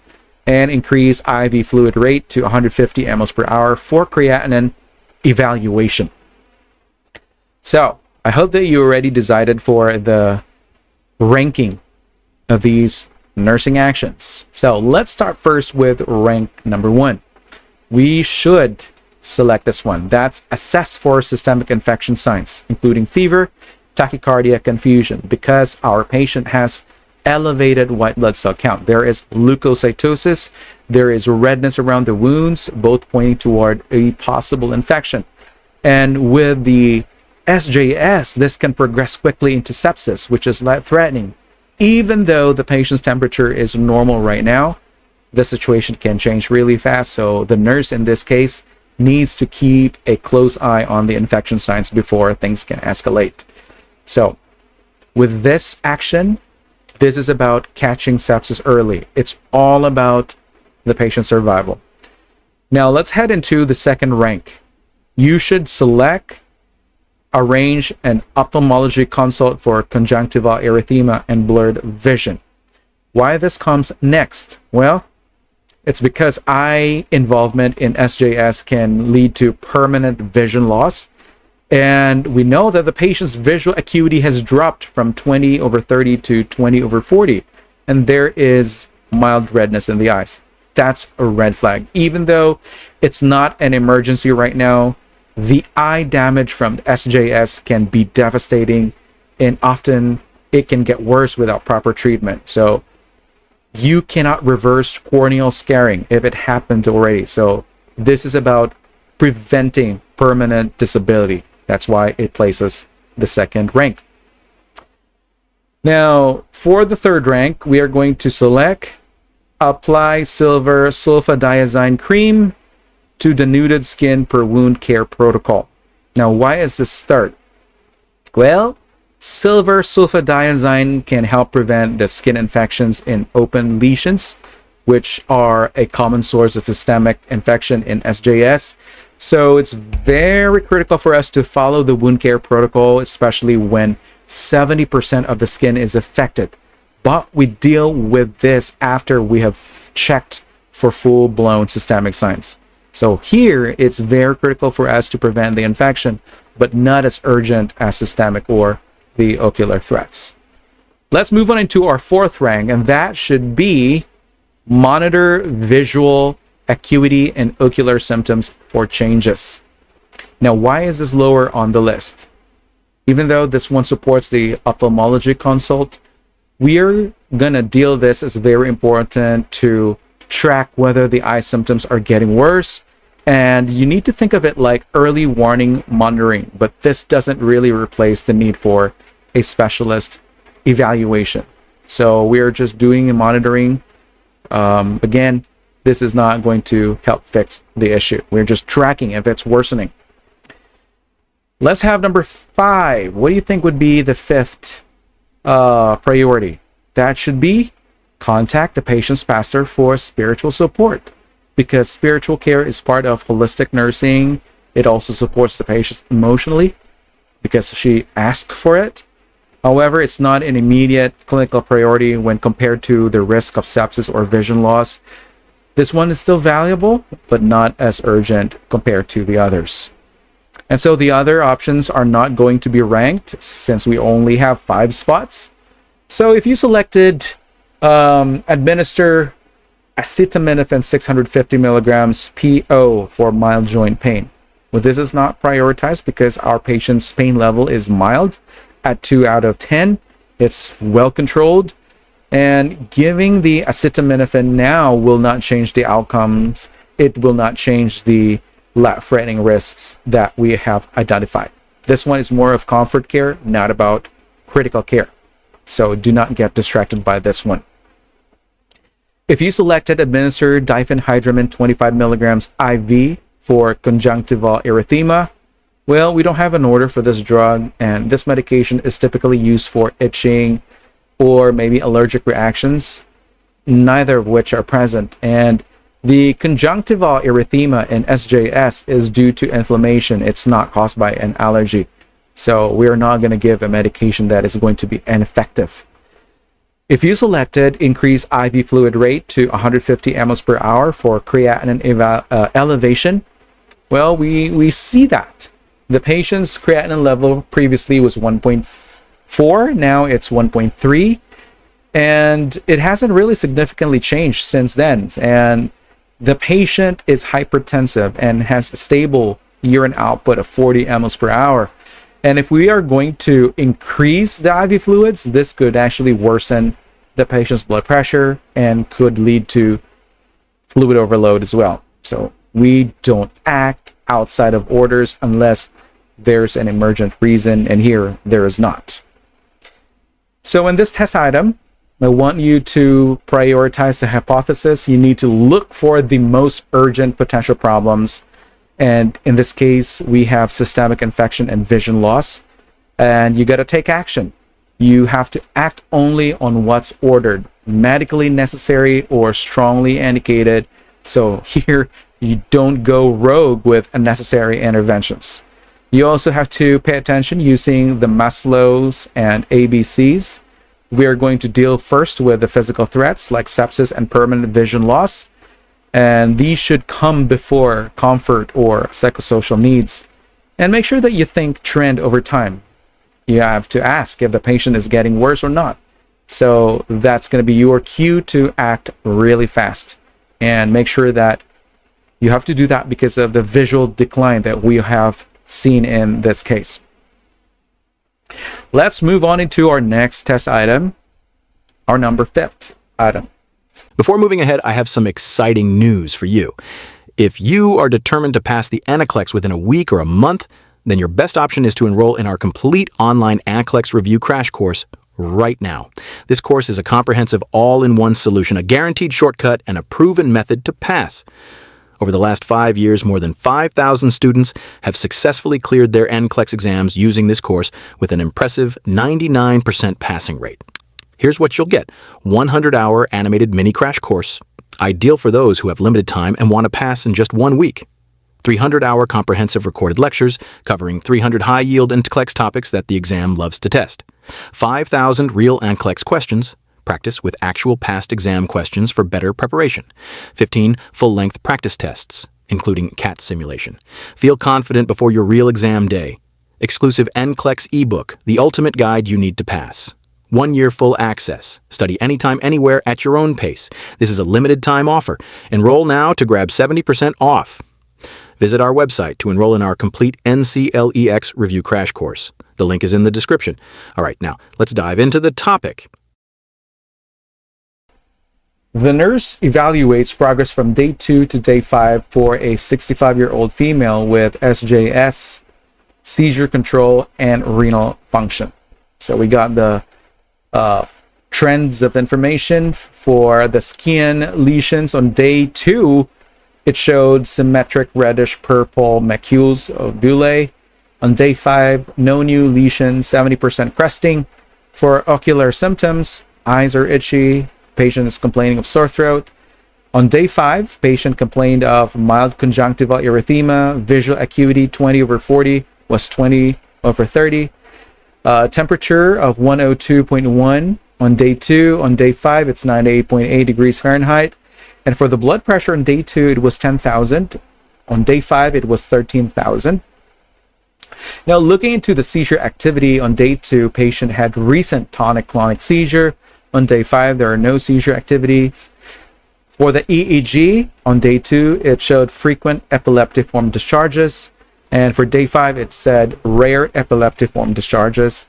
Speaker 1: and increase IV fluid rate to 150 mL per hour for creatinine evaluation. So I hope that you already decided for the ranking of these nursing actions. So let's start first with rank number 1. We should select this one. That's assess for systemic infection signs, including fever, tachycardia, confusion, because our patient has elevated white blood cell count. There is leukocytosis, there is redness around the wounds, both pointing toward a possible infection. And with the SJS, this can progress quickly into sepsis, which is life-threatening. Even though the patient's temperature is normal right now, the situation can change really fast. So the nurse in this case needs to keep a close eye on the infection signs before things can escalate. So with this action, this is about catching sepsis early. It's all about the patient's survival. Now let's head into the second rank. You should select, arrange an ophthalmology consult for conjunctival erythema and blurred vision. Why this comes next? Well, it's because eye involvement in SJS can lead to permanent vision loss. And we know that the patient's visual acuity has dropped from 20/30 to 20/40. And there is mild redness in the eyes. That's a red flag. Even though it's not an emergency right now, the eye damage from SJS can be devastating, and often it can get worse without proper treatment. So you cannot reverse corneal scarring if it happened already. So this is about preventing permanent disability. That's why it places the second rank. Now, for the third rank, we are going to select apply silver sulfadiazine cream to denuded skin per wound care protocol. Now, why is this third? Well, silver sulfadiazine can help prevent the skin infections in open lesions, which are a common source of systemic infection in SJS. So it's very critical for us to follow the wound care protocol, especially when 70% of the skin is affected. But we deal with this after we have checked for full-blown systemic signs. So here, it's very critical for us to prevent the infection, but not as urgent as systemic or the ocular threats. Let's move on into our fourth rank, and that should be monitor visual acuity and ocular symptoms for changes. Now, why is this lower on the list? Even though this one supports the ophthalmology consult, we are going to deal this as very important to track whether the eye symptoms are getting worse. And you need to think of it like early warning monitoring, but this doesn't really replace the need for a specialist evaluation. So we're just doing a monitoring. Again, this is not going to help fix the issue. We're just tracking if it's worsening. Let's have number 5. What do you think would be the fifth priority? That should be contact the patient's pastor for spiritual support, because spiritual care is part of holistic nursing. It also supports the patient emotionally because she asked for it. However, it's not an immediate clinical priority when compared to the risk of sepsis or vision loss. This one is still valuable, but not as urgent compared to the others. And so the other options are not going to be ranked since we only have 5 spots. So if you selected administer acetaminophen 650 milligrams PO for mild joint pain, well, this is not prioritized because our patient's pain level is mild at 2 out of 10. It's well controlled, and giving the acetaminophen now will not change the outcomes. It will not change the life-threatening risks that we have identified. This one is more of comfort care, not about critical care. So do not get distracted by this one. If you selected administer diphenhydramine 25 milligrams IV for conjunctival erythema, well, we don't have an order for this drug, and this medication is typically used for itching or maybe allergic reactions, neither of which are present. And the conjunctival erythema in SJS is due to inflammation. It's not caused by an allergy. So we're not going to give a medication that is going to be ineffective. If you selected increase IV fluid rate to 150 mL per hour for creatinine elevation, well, we see that. The patient's creatinine level previously was 1.4, now it's 1.3, and it hasn't really significantly changed since then. And the patient is hypertensive and has a stable urine output of 40 mL per hour. And if we are going to increase the IV fluids, this could actually worsen the patient's blood pressure and could lead to fluid overload as well. So we don't act outside of orders unless there's an emergent reason, and here there is not. So in this test item, I want you to prioritize the hypothesis. You need to look for the most urgent potential problems. And in this case, we have systemic infection and vision loss. And you got to take action. You have to act only on what's ordered, medically necessary or strongly indicated. So here, you don't go rogue with unnecessary interventions. You also have to pay attention using the Maslow's and ABCs. We are going to deal first with the physical threats like sepsis and permanent vision loss. And these should come before comfort or psychosocial needs. And make sure that you think trend over time. You have to ask if the patient is getting worse or not. So that's going to be your cue to act really fast. And make sure that you have to do that because of the visual decline that we have seen in this case. Let's move on into our next test item, our number 5th item.
Speaker 2: Before moving ahead, I have some exciting news for you. If you are determined to pass the NCLEX within a week or a month, then your best option is to enroll in our complete online NCLEX review crash course right now. This course is a comprehensive all-in-one solution, a guaranteed shortcut, and a proven method to pass. Over the last 5 years, more than 5,000 students have successfully cleared their NCLEX exams using this course with an impressive 99% passing rate. Here's what you'll get: 100-hour animated mini crash course, ideal for those who have limited time and want to pass in just 1 week. 300-hour comprehensive recorded lectures covering 300 high-yield NCLEX topics that the exam loves to test. 5,000 real NCLEX questions, practice with actual past exam questions for better preparation. 15 full-length practice tests, including CAT simulation. Feel confident before your real exam day. Exclusive NCLEX ebook, the ultimate guide you need to pass. 1 year full access. Study anytime, anywhere at your own pace. This is a limited time offer. Enroll now to grab 70% off. Visit our website to enroll in our complete NCLEX review crash course. The link is in the description. All right, now let's dive into the topic.
Speaker 1: The nurse evaluates progress from day 2 to day 5 for a 65-year-old female with SJS, seizure control, and renal function. So we got the trends of information for the skin lesions. On day 2, it showed symmetric reddish purple macules of bullae. On day 5, no new lesions, 70% cresting. For ocular symptoms, eyes are itchy. Patient is complaining of sore throat. On day 5, patient complained of mild conjunctival erythema. Visual acuity 20/40 was 20/30. Temperature of 102.1 on day 2. On day 5, it's 98.8 degrees Fahrenheit. And for the blood pressure on day 2, it was 10,000. On day 5, it was 13,000. Now, looking into the seizure activity, on day 2, patient had recent tonic-clonic seizure. On day 5, there are no seizure activities. For the EEG, on day 2, it showed frequent epileptiform discharges. And for day 5, it said rare epileptiform discharges.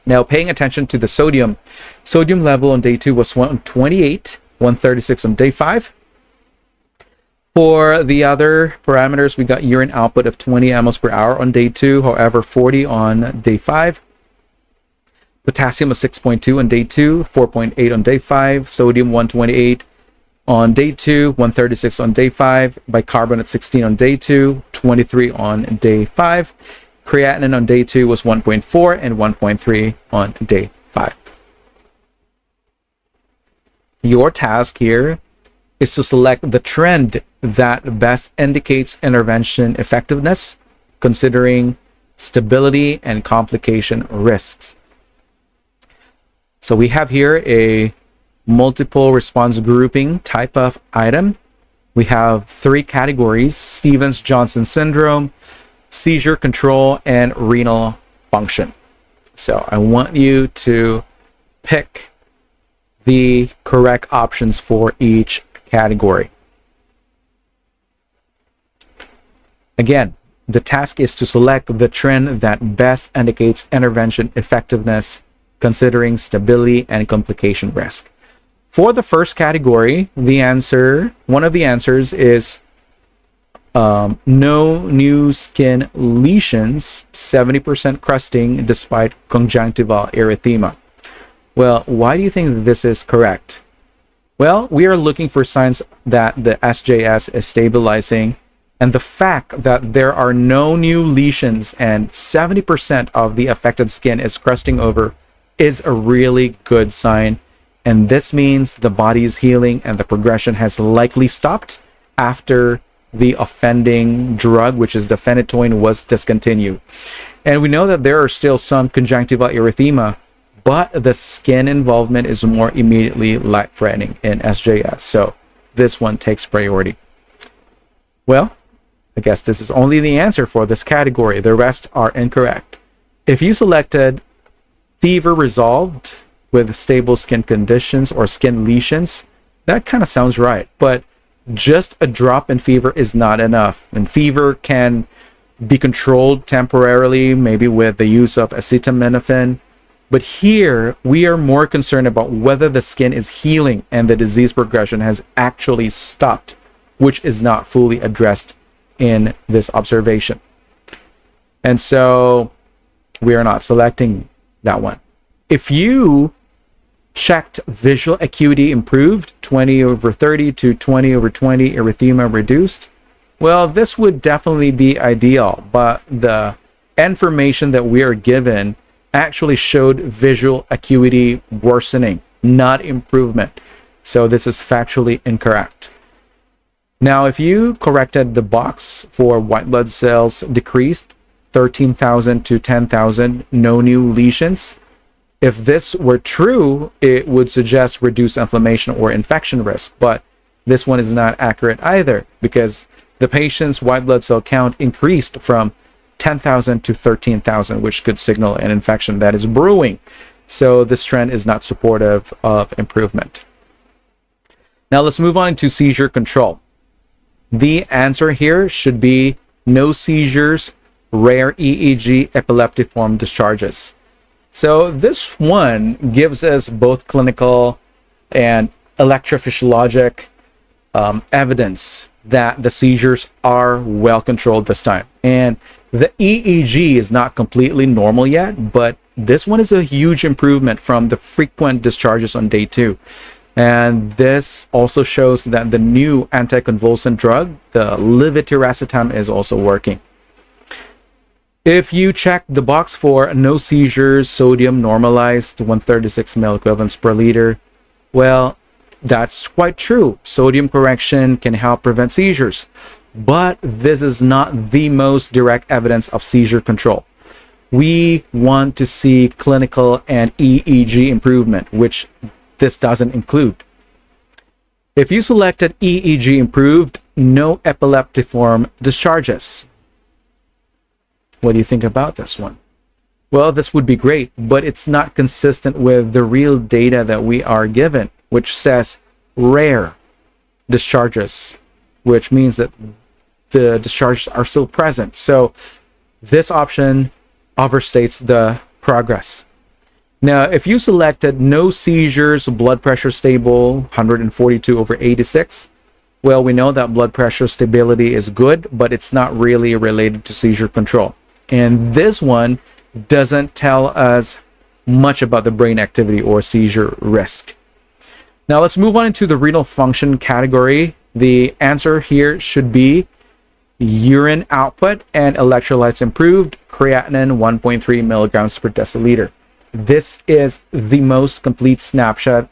Speaker 1: Now, paying attention to the sodium level on day 2 was 128, 136 on day 5. For the other parameters, we got urine output of 20 mL per hour on day 2, however, 40 on day 5. Potassium was 6.2 on day 2, 4.8 on day 5. Sodium 128 on day 2, 136 on day 5. Bicarbonate 16 on day 2, 23 on day 5. Creatinine on day 2 was 1.4 and 1.3 on day 5. Your task here is to select the trend that best indicates intervention effectiveness, considering stability and complication risks. So we have here a multiple response grouping type of item. We have 3 categories: Stevens-Johnson syndrome, seizure control, and renal function. So I want you to pick the correct options for each category. Again, the task is to select the trend that best indicates intervention effectiveness, considering stability and complication risk. For the first category, one of the answers is no new skin lesions, 70% crusting despite conjunctival erythema. Well, why do you think this is correct? Well, we are looking for signs that the SJS is stabilizing, and the fact that there are no new lesions and 70% of the affected skin is crusting over is a really good sign. And this means the body is healing and the progression has likely stopped after the offending drug, which is the phenytoin, was discontinued. And we know that there are still some conjunctival erythema, but the skin involvement is more immediately life-threatening in SJS. So this one takes priority. Well, I guess this is only the answer for this category. The rest are incorrect. If you selected fever resolved with stable skin conditions or skin lesions, that kind of sounds right. But just a drop in fever is not enough. And fever can be controlled temporarily, maybe with the use of acetaminophen. But here, we are more concerned about whether the skin is healing and the disease progression has actually stopped, which is not fully addressed in this observation. And so we are not selecting that one. If you checked visual acuity improved, 20/30 to 20/20 erythema reduced, well, this would definitely be ideal, but the information that we are given actually showed visual acuity worsening, not improvement. So this is factually incorrect. Now, if you corrected the box for white blood cells decreased 13,000 to 10,000, no new lesions, if this were true, it would suggest reduced inflammation or infection risk, but this one is not accurate either, because the patient's white blood cell count increased from 10,000 to 13,000, which could signal an infection that is brewing. So this trend is not supportive of improvement. Now let's move on to seizure control. The answer here should be no seizures, rare EEG, epileptiform discharges. So this one gives us both clinical and electrophysiologic evidence that the seizures are well controlled this time. And the EEG is not completely normal yet, but this one is a huge improvement from the frequent discharges on day 2. And this also shows that the new anticonvulsant drug, the levetiracetam, is also working. If you check the box for no seizures, sodium normalized to 136 milliequivalents per liter, well, that's quite true. Sodium correction can help prevent seizures, but this is not the most direct evidence of seizure control. We want to see clinical and EEG improvement, which this doesn't include. If you selected EEG improved, no epileptiform discharges. What do you think about this one? Well, this would be great, but it's not consistent with the real data that we are given, which says rare discharges, which means that the discharges are still present. So this option overstates the progress. Now, if you selected no seizures, blood pressure stable, 142/86, well, we know that blood pressure stability is good, but it's not really related to seizure control. And this one doesn't tell us much about the brain activity or seizure risk. Now let's move on into the renal function category. The answer here should be urine output and electrolytes improved, creatinine 1.3 milligrams per deciliter. This is the most complete snapshot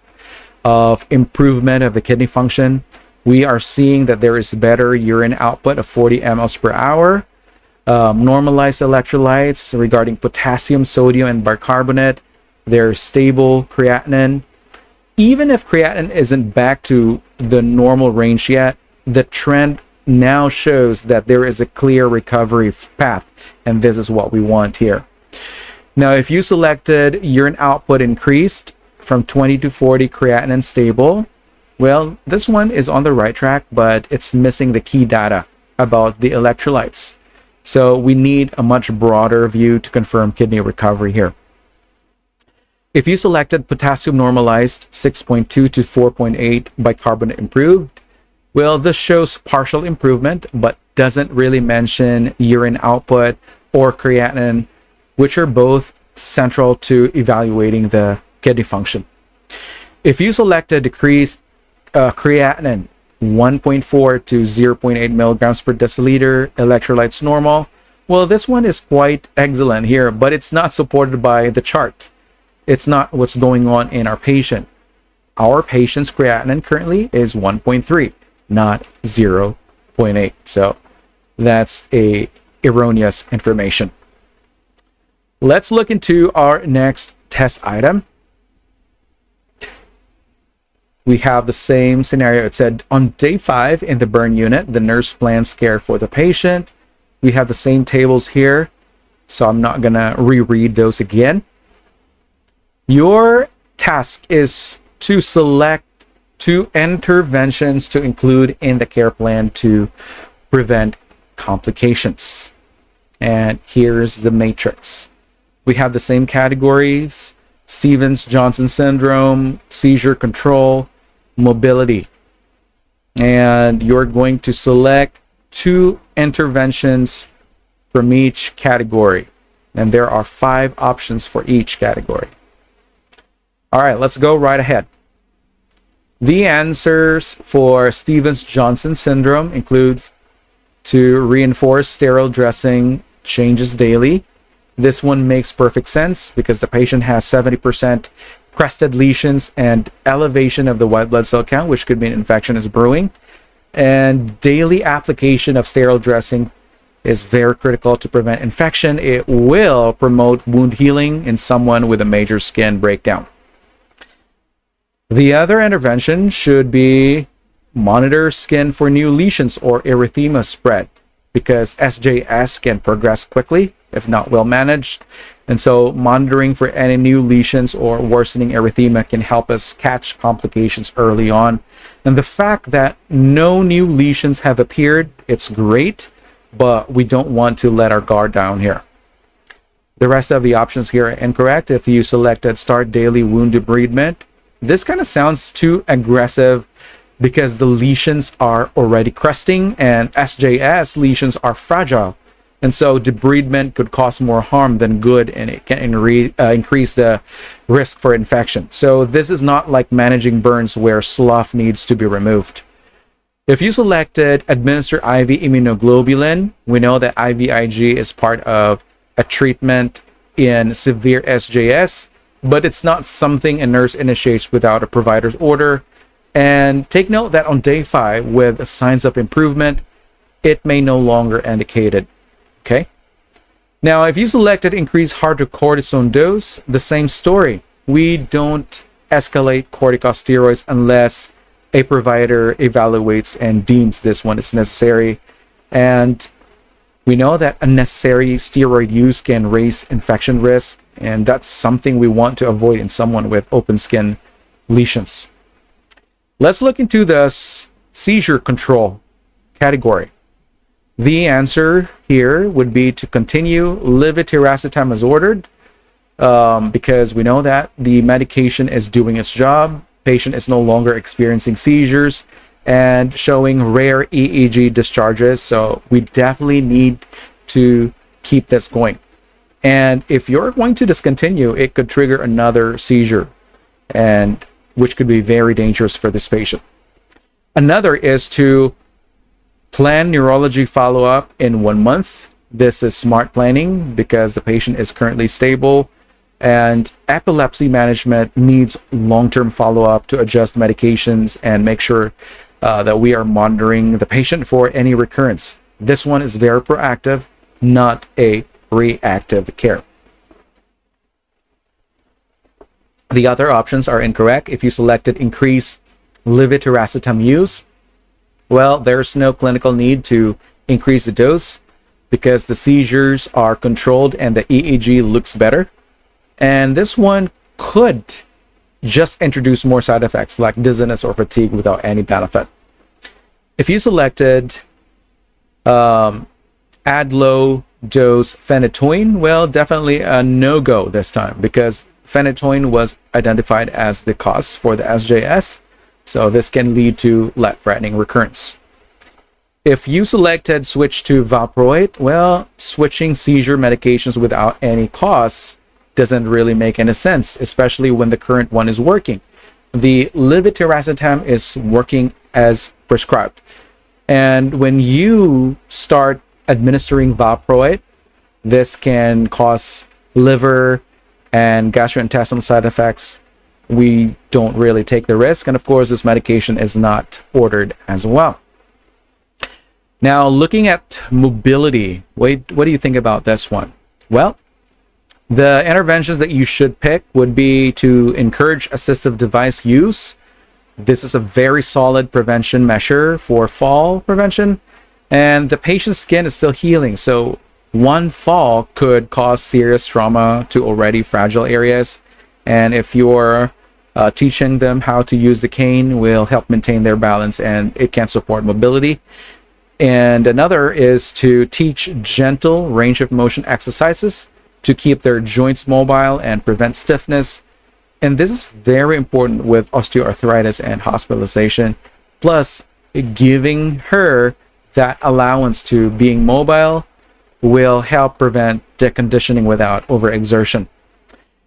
Speaker 1: of improvement of the kidney function. We are seeing that there is better urine output of 40 mLs per hour. Normalized electrolytes regarding potassium, sodium, and bicarbonate. There's stable creatinine. Even if creatinine isn't back to the normal range yet, the trend now shows that there is a clear recovery path, and this is what we want here. Now, if you selected urine output increased from 20 to 40, creatinine stable, well, this one is on the right track, but it's missing the key data about the electrolytes. So we need a much broader view to confirm kidney recovery here. If you selected potassium normalized 6.2 to 4.8, bicarbonate improved, well, this shows partial improvement, but doesn't really mention urine output or creatinine, which are both central to evaluating the kidney function. If you selected decreased creatinine 1.4 to 0.8 milligrams per deciliter, electrolytes normal, well, this one is quite excellent here, but it's not supported by the chart. It's not what's going on in our patient. Our patient's creatinine currently is 1.3, not 0.8. So that's a erroneous information. Let's look into our next test item. We have the same scenario. It said on day 5 in the burn unit, the nurse plans care for the patient. We have the same tables here, so I'm not gonna reread those again. Your task is to select 2 interventions to include in the care plan to prevent complications. And here's the matrix. We have the same categories: Stevens-Johnson syndrome, seizure control, mobility. And you're going to select 2 interventions from each category. And there are 5 options for each category. All right, let's go right ahead. The answers for Stevens-Johnson syndrome includes to reinforce sterile dressing changes daily. This one makes perfect sense because the patient has 70% crested lesions and elevation of the white blood cell count, which could mean infection is brewing. And daily application of sterile dressing is very critical to prevent infection. It will promote wound healing in someone with a major skin breakdown. The other intervention should be monitor skin for new lesions or erythema spread, because SJS can progress quickly if not well managed. And so monitoring for any new lesions or worsening erythema can help us catch complications early on. And the fact that no new lesions have appeared, it's great, but we don't want to let our guard down here. The rest of the options here are incorrect. If you selected start daily wound debridement, this kind of sounds too aggressive because the lesions are already cresting and SJS lesions are fragile. And so debridement could cause more harm than good, and it can increase the risk for infection. So this is not like managing burns where slough needs to be removed. If you selected administer IV immunoglobulin, we know that IVIG is part of a treatment in severe SJS, but it's not something a nurse initiates without a provider's order. And take note that on day 5, with signs of improvement, it may no longer indicate it. Okay. Now, if you selected increase hydrocortisone dose, the same story. We don't escalate corticosteroids unless a provider evaluates and deems this one is necessary. And we know that unnecessary steroid use can raise infection risk, and that's something we want to avoid in someone with open skin lesions. Let's look into the seizure control category. The answer here would be to continue levetiracetam as ordered, because we know that the medication is doing its job. Patient is no longer experiencing seizures and showing rare EEG discharges. So we definitely need to keep this going. And if you're going to discontinue, it could trigger another seizure, and which could be very dangerous for this patient. Another is to plan neurology follow-up in 1 month. This is smart planning because the patient is currently stable, and epilepsy management needs long-term follow-up to adjust medications and make sure that we are monitoring the patient for any recurrence. This one is very proactive, not a reactive care. The other options are incorrect. If you selected increase levetiracetam use, well, there's no clinical need to increase the dose because the seizures are controlled and the EEG looks better. And this one could just introduce more side effects like dizziness or fatigue without any benefit. If you selected add low dose phenytoin, well, definitely a no-go this time because phenytoin was identified as the cause for the SJS, so this can lead to life-threatening recurrence. If you selected switch to valproate, well, switching seizure medications without any cause doesn't really make any sense, especially when the current one is working. The levetiracetam is working as prescribed. And when you start administering valproate, this can cause liver and gastrointestinal side effects. We don't really take the risk. And of course, this medication is not ordered as well. Now, looking at mobility, what do you think about this one? Well, the interventions that you should pick would be to encourage assistive device use. This is a very solid prevention measure for fall prevention, and the patient's skin is still healing. So one fall could cause serious trauma to already fragile areas. And if you're teaching them how to use the cane, will help maintain their balance and it can support mobility. And another is to teach gentle range of motion exercises to keep their joints mobile and prevent stiffness. And this is very important with osteoarthritis and hospitalization. Plus, giving her that allowance to being mobile will help prevent deconditioning without overexertion.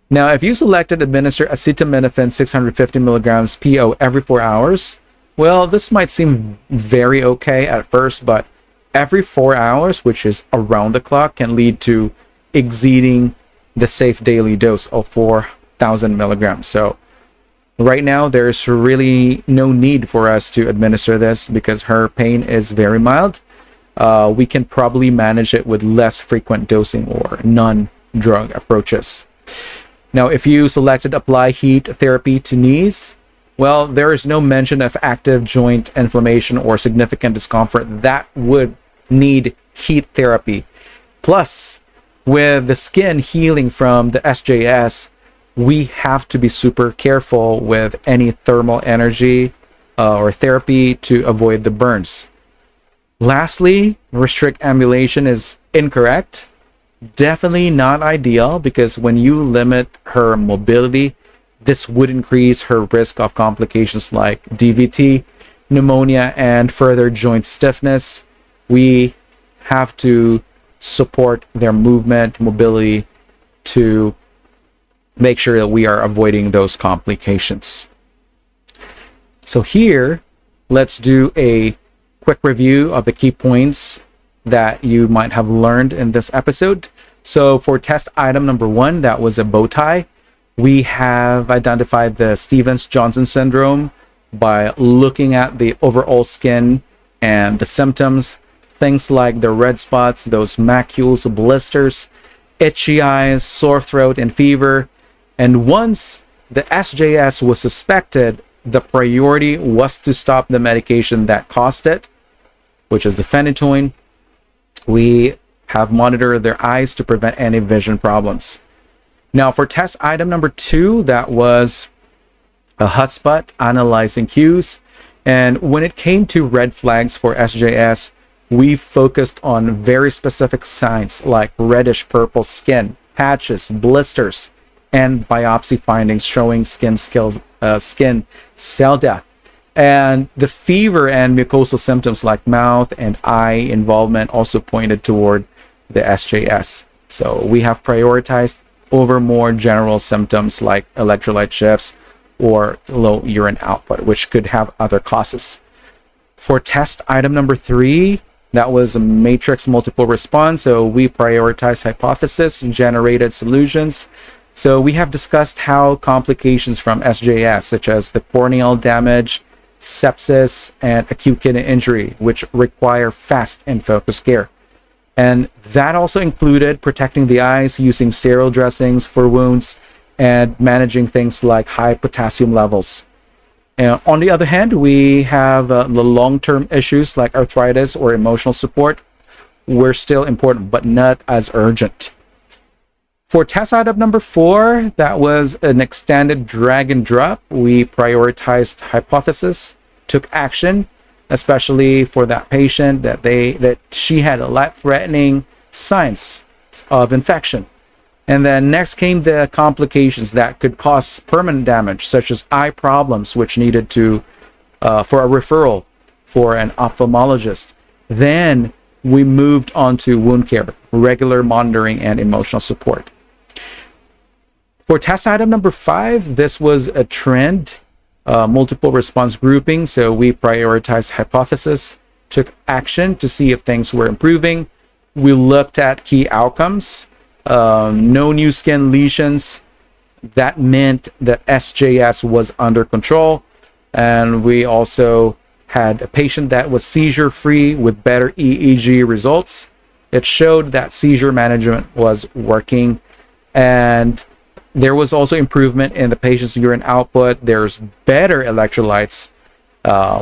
Speaker 1: Now, if you selected administer acetaminophen 650 milligrams PO every 4 hours, well, this might seem very okay at first, but every 4 hours, which is around the clock, can lead to exceeding the safe daily dose of 4,000 milligrams. So right now, there's really no need for us to administer this because her pain is very mild. We can probably manage it with less frequent dosing or non-drug approaches. Now, if you selected apply heat therapy to knees, well, there is no mention of active joint inflammation or significant discomfort that would need heat therapy. Plus, with the skin healing from the SJS, we have to be super careful with any thermal energy or therapy to avoid the burns. Lastly, restrict ambulation is incorrect. Definitely not ideal because when you limit her mobility, this would increase her risk of complications like DVT, pneumonia, and further joint stiffness. We have to support their movement, mobility to make sure that we are avoiding those complications. So here, let's do a quick review of the key points that you might have learned in this episode. So for test item number 1, that was a bow tie. We have identified the Stevens-Johnson syndrome by looking at the overall skin and the symptoms, things like the red spots, those macules, blisters, itchy eyes, sore throat, and fever. And once the SJS was suspected, the priority was to stop the medication that caused it, which is the phenytoin. We have monitored their eyes to prevent any vision problems. Now, for test item number 2, that was a hotspot analyzing cues. And when it came to red flags for SJS, we focused on very specific signs like reddish purple skin, patches, blisters, and biopsy findings showing skin cell death. And the fever and mucosal symptoms like mouth and eye involvement also pointed toward the SJS. So we have prioritized over more general symptoms like electrolyte shifts or low urine output, which could have other causes. For test item number 3, that was a matrix multiple response. So we prioritized hypothesis and generated solutions. So we have discussed how complications from SJS, such as the corneal damage, sepsis, and acute kidney injury, which require fast and focused care. And that also included protecting the eyes, using sterile dressings for wounds, and managing things like high potassium levels. And on the other hand, we have the long-term issues like arthritis or emotional support were still important, but not as urgent. For test item number 4, that was an extended drag and drop. We prioritized hypothesis, took action, especially for that patient that she had a life-threatening signs of infection. And then next came the complications that could cause permanent damage, such as eye problems, which needed to for a referral for an ophthalmologist. Then we moved on to wound care, regular monitoring, and emotional support. For test item number 5, this was a trend, multiple response grouping. So we prioritized hypothesis, took action to see if things were improving. We looked at key outcomes, no new skin lesions. That meant that SJS was under control. And we also had a patient that was seizure-free with better EEG results. It showed that seizure management was working. And there was also improvement in the patient's urine output. There's better electrolytes,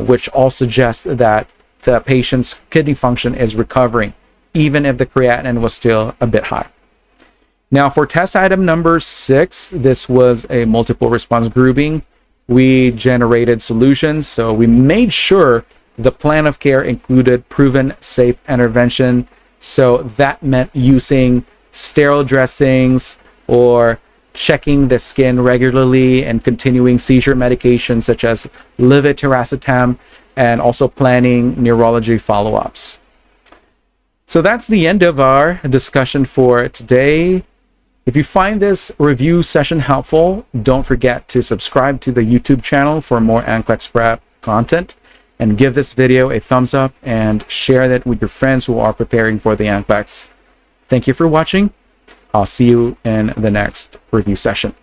Speaker 1: which all suggest that the patient's kidney function is recovering, even if the creatinine was still a bit high. Now, for test item number 6, this was a multiple response grouping. We generated solutions, so we made sure the plan of care included proven safe intervention. So that meant using sterile dressings or checking the skin regularly and continuing seizure medications such as levetiracetam, and also planning neurology follow-ups. So that's the end of our discussion for today. If you find this review session helpful, don't forget to subscribe to the YouTube channel for more NCLEX prep content, and give this video a thumbs up and share that with your friends who are preparing for the NCLEX. Thank you for watching. I'll see you in the next review session.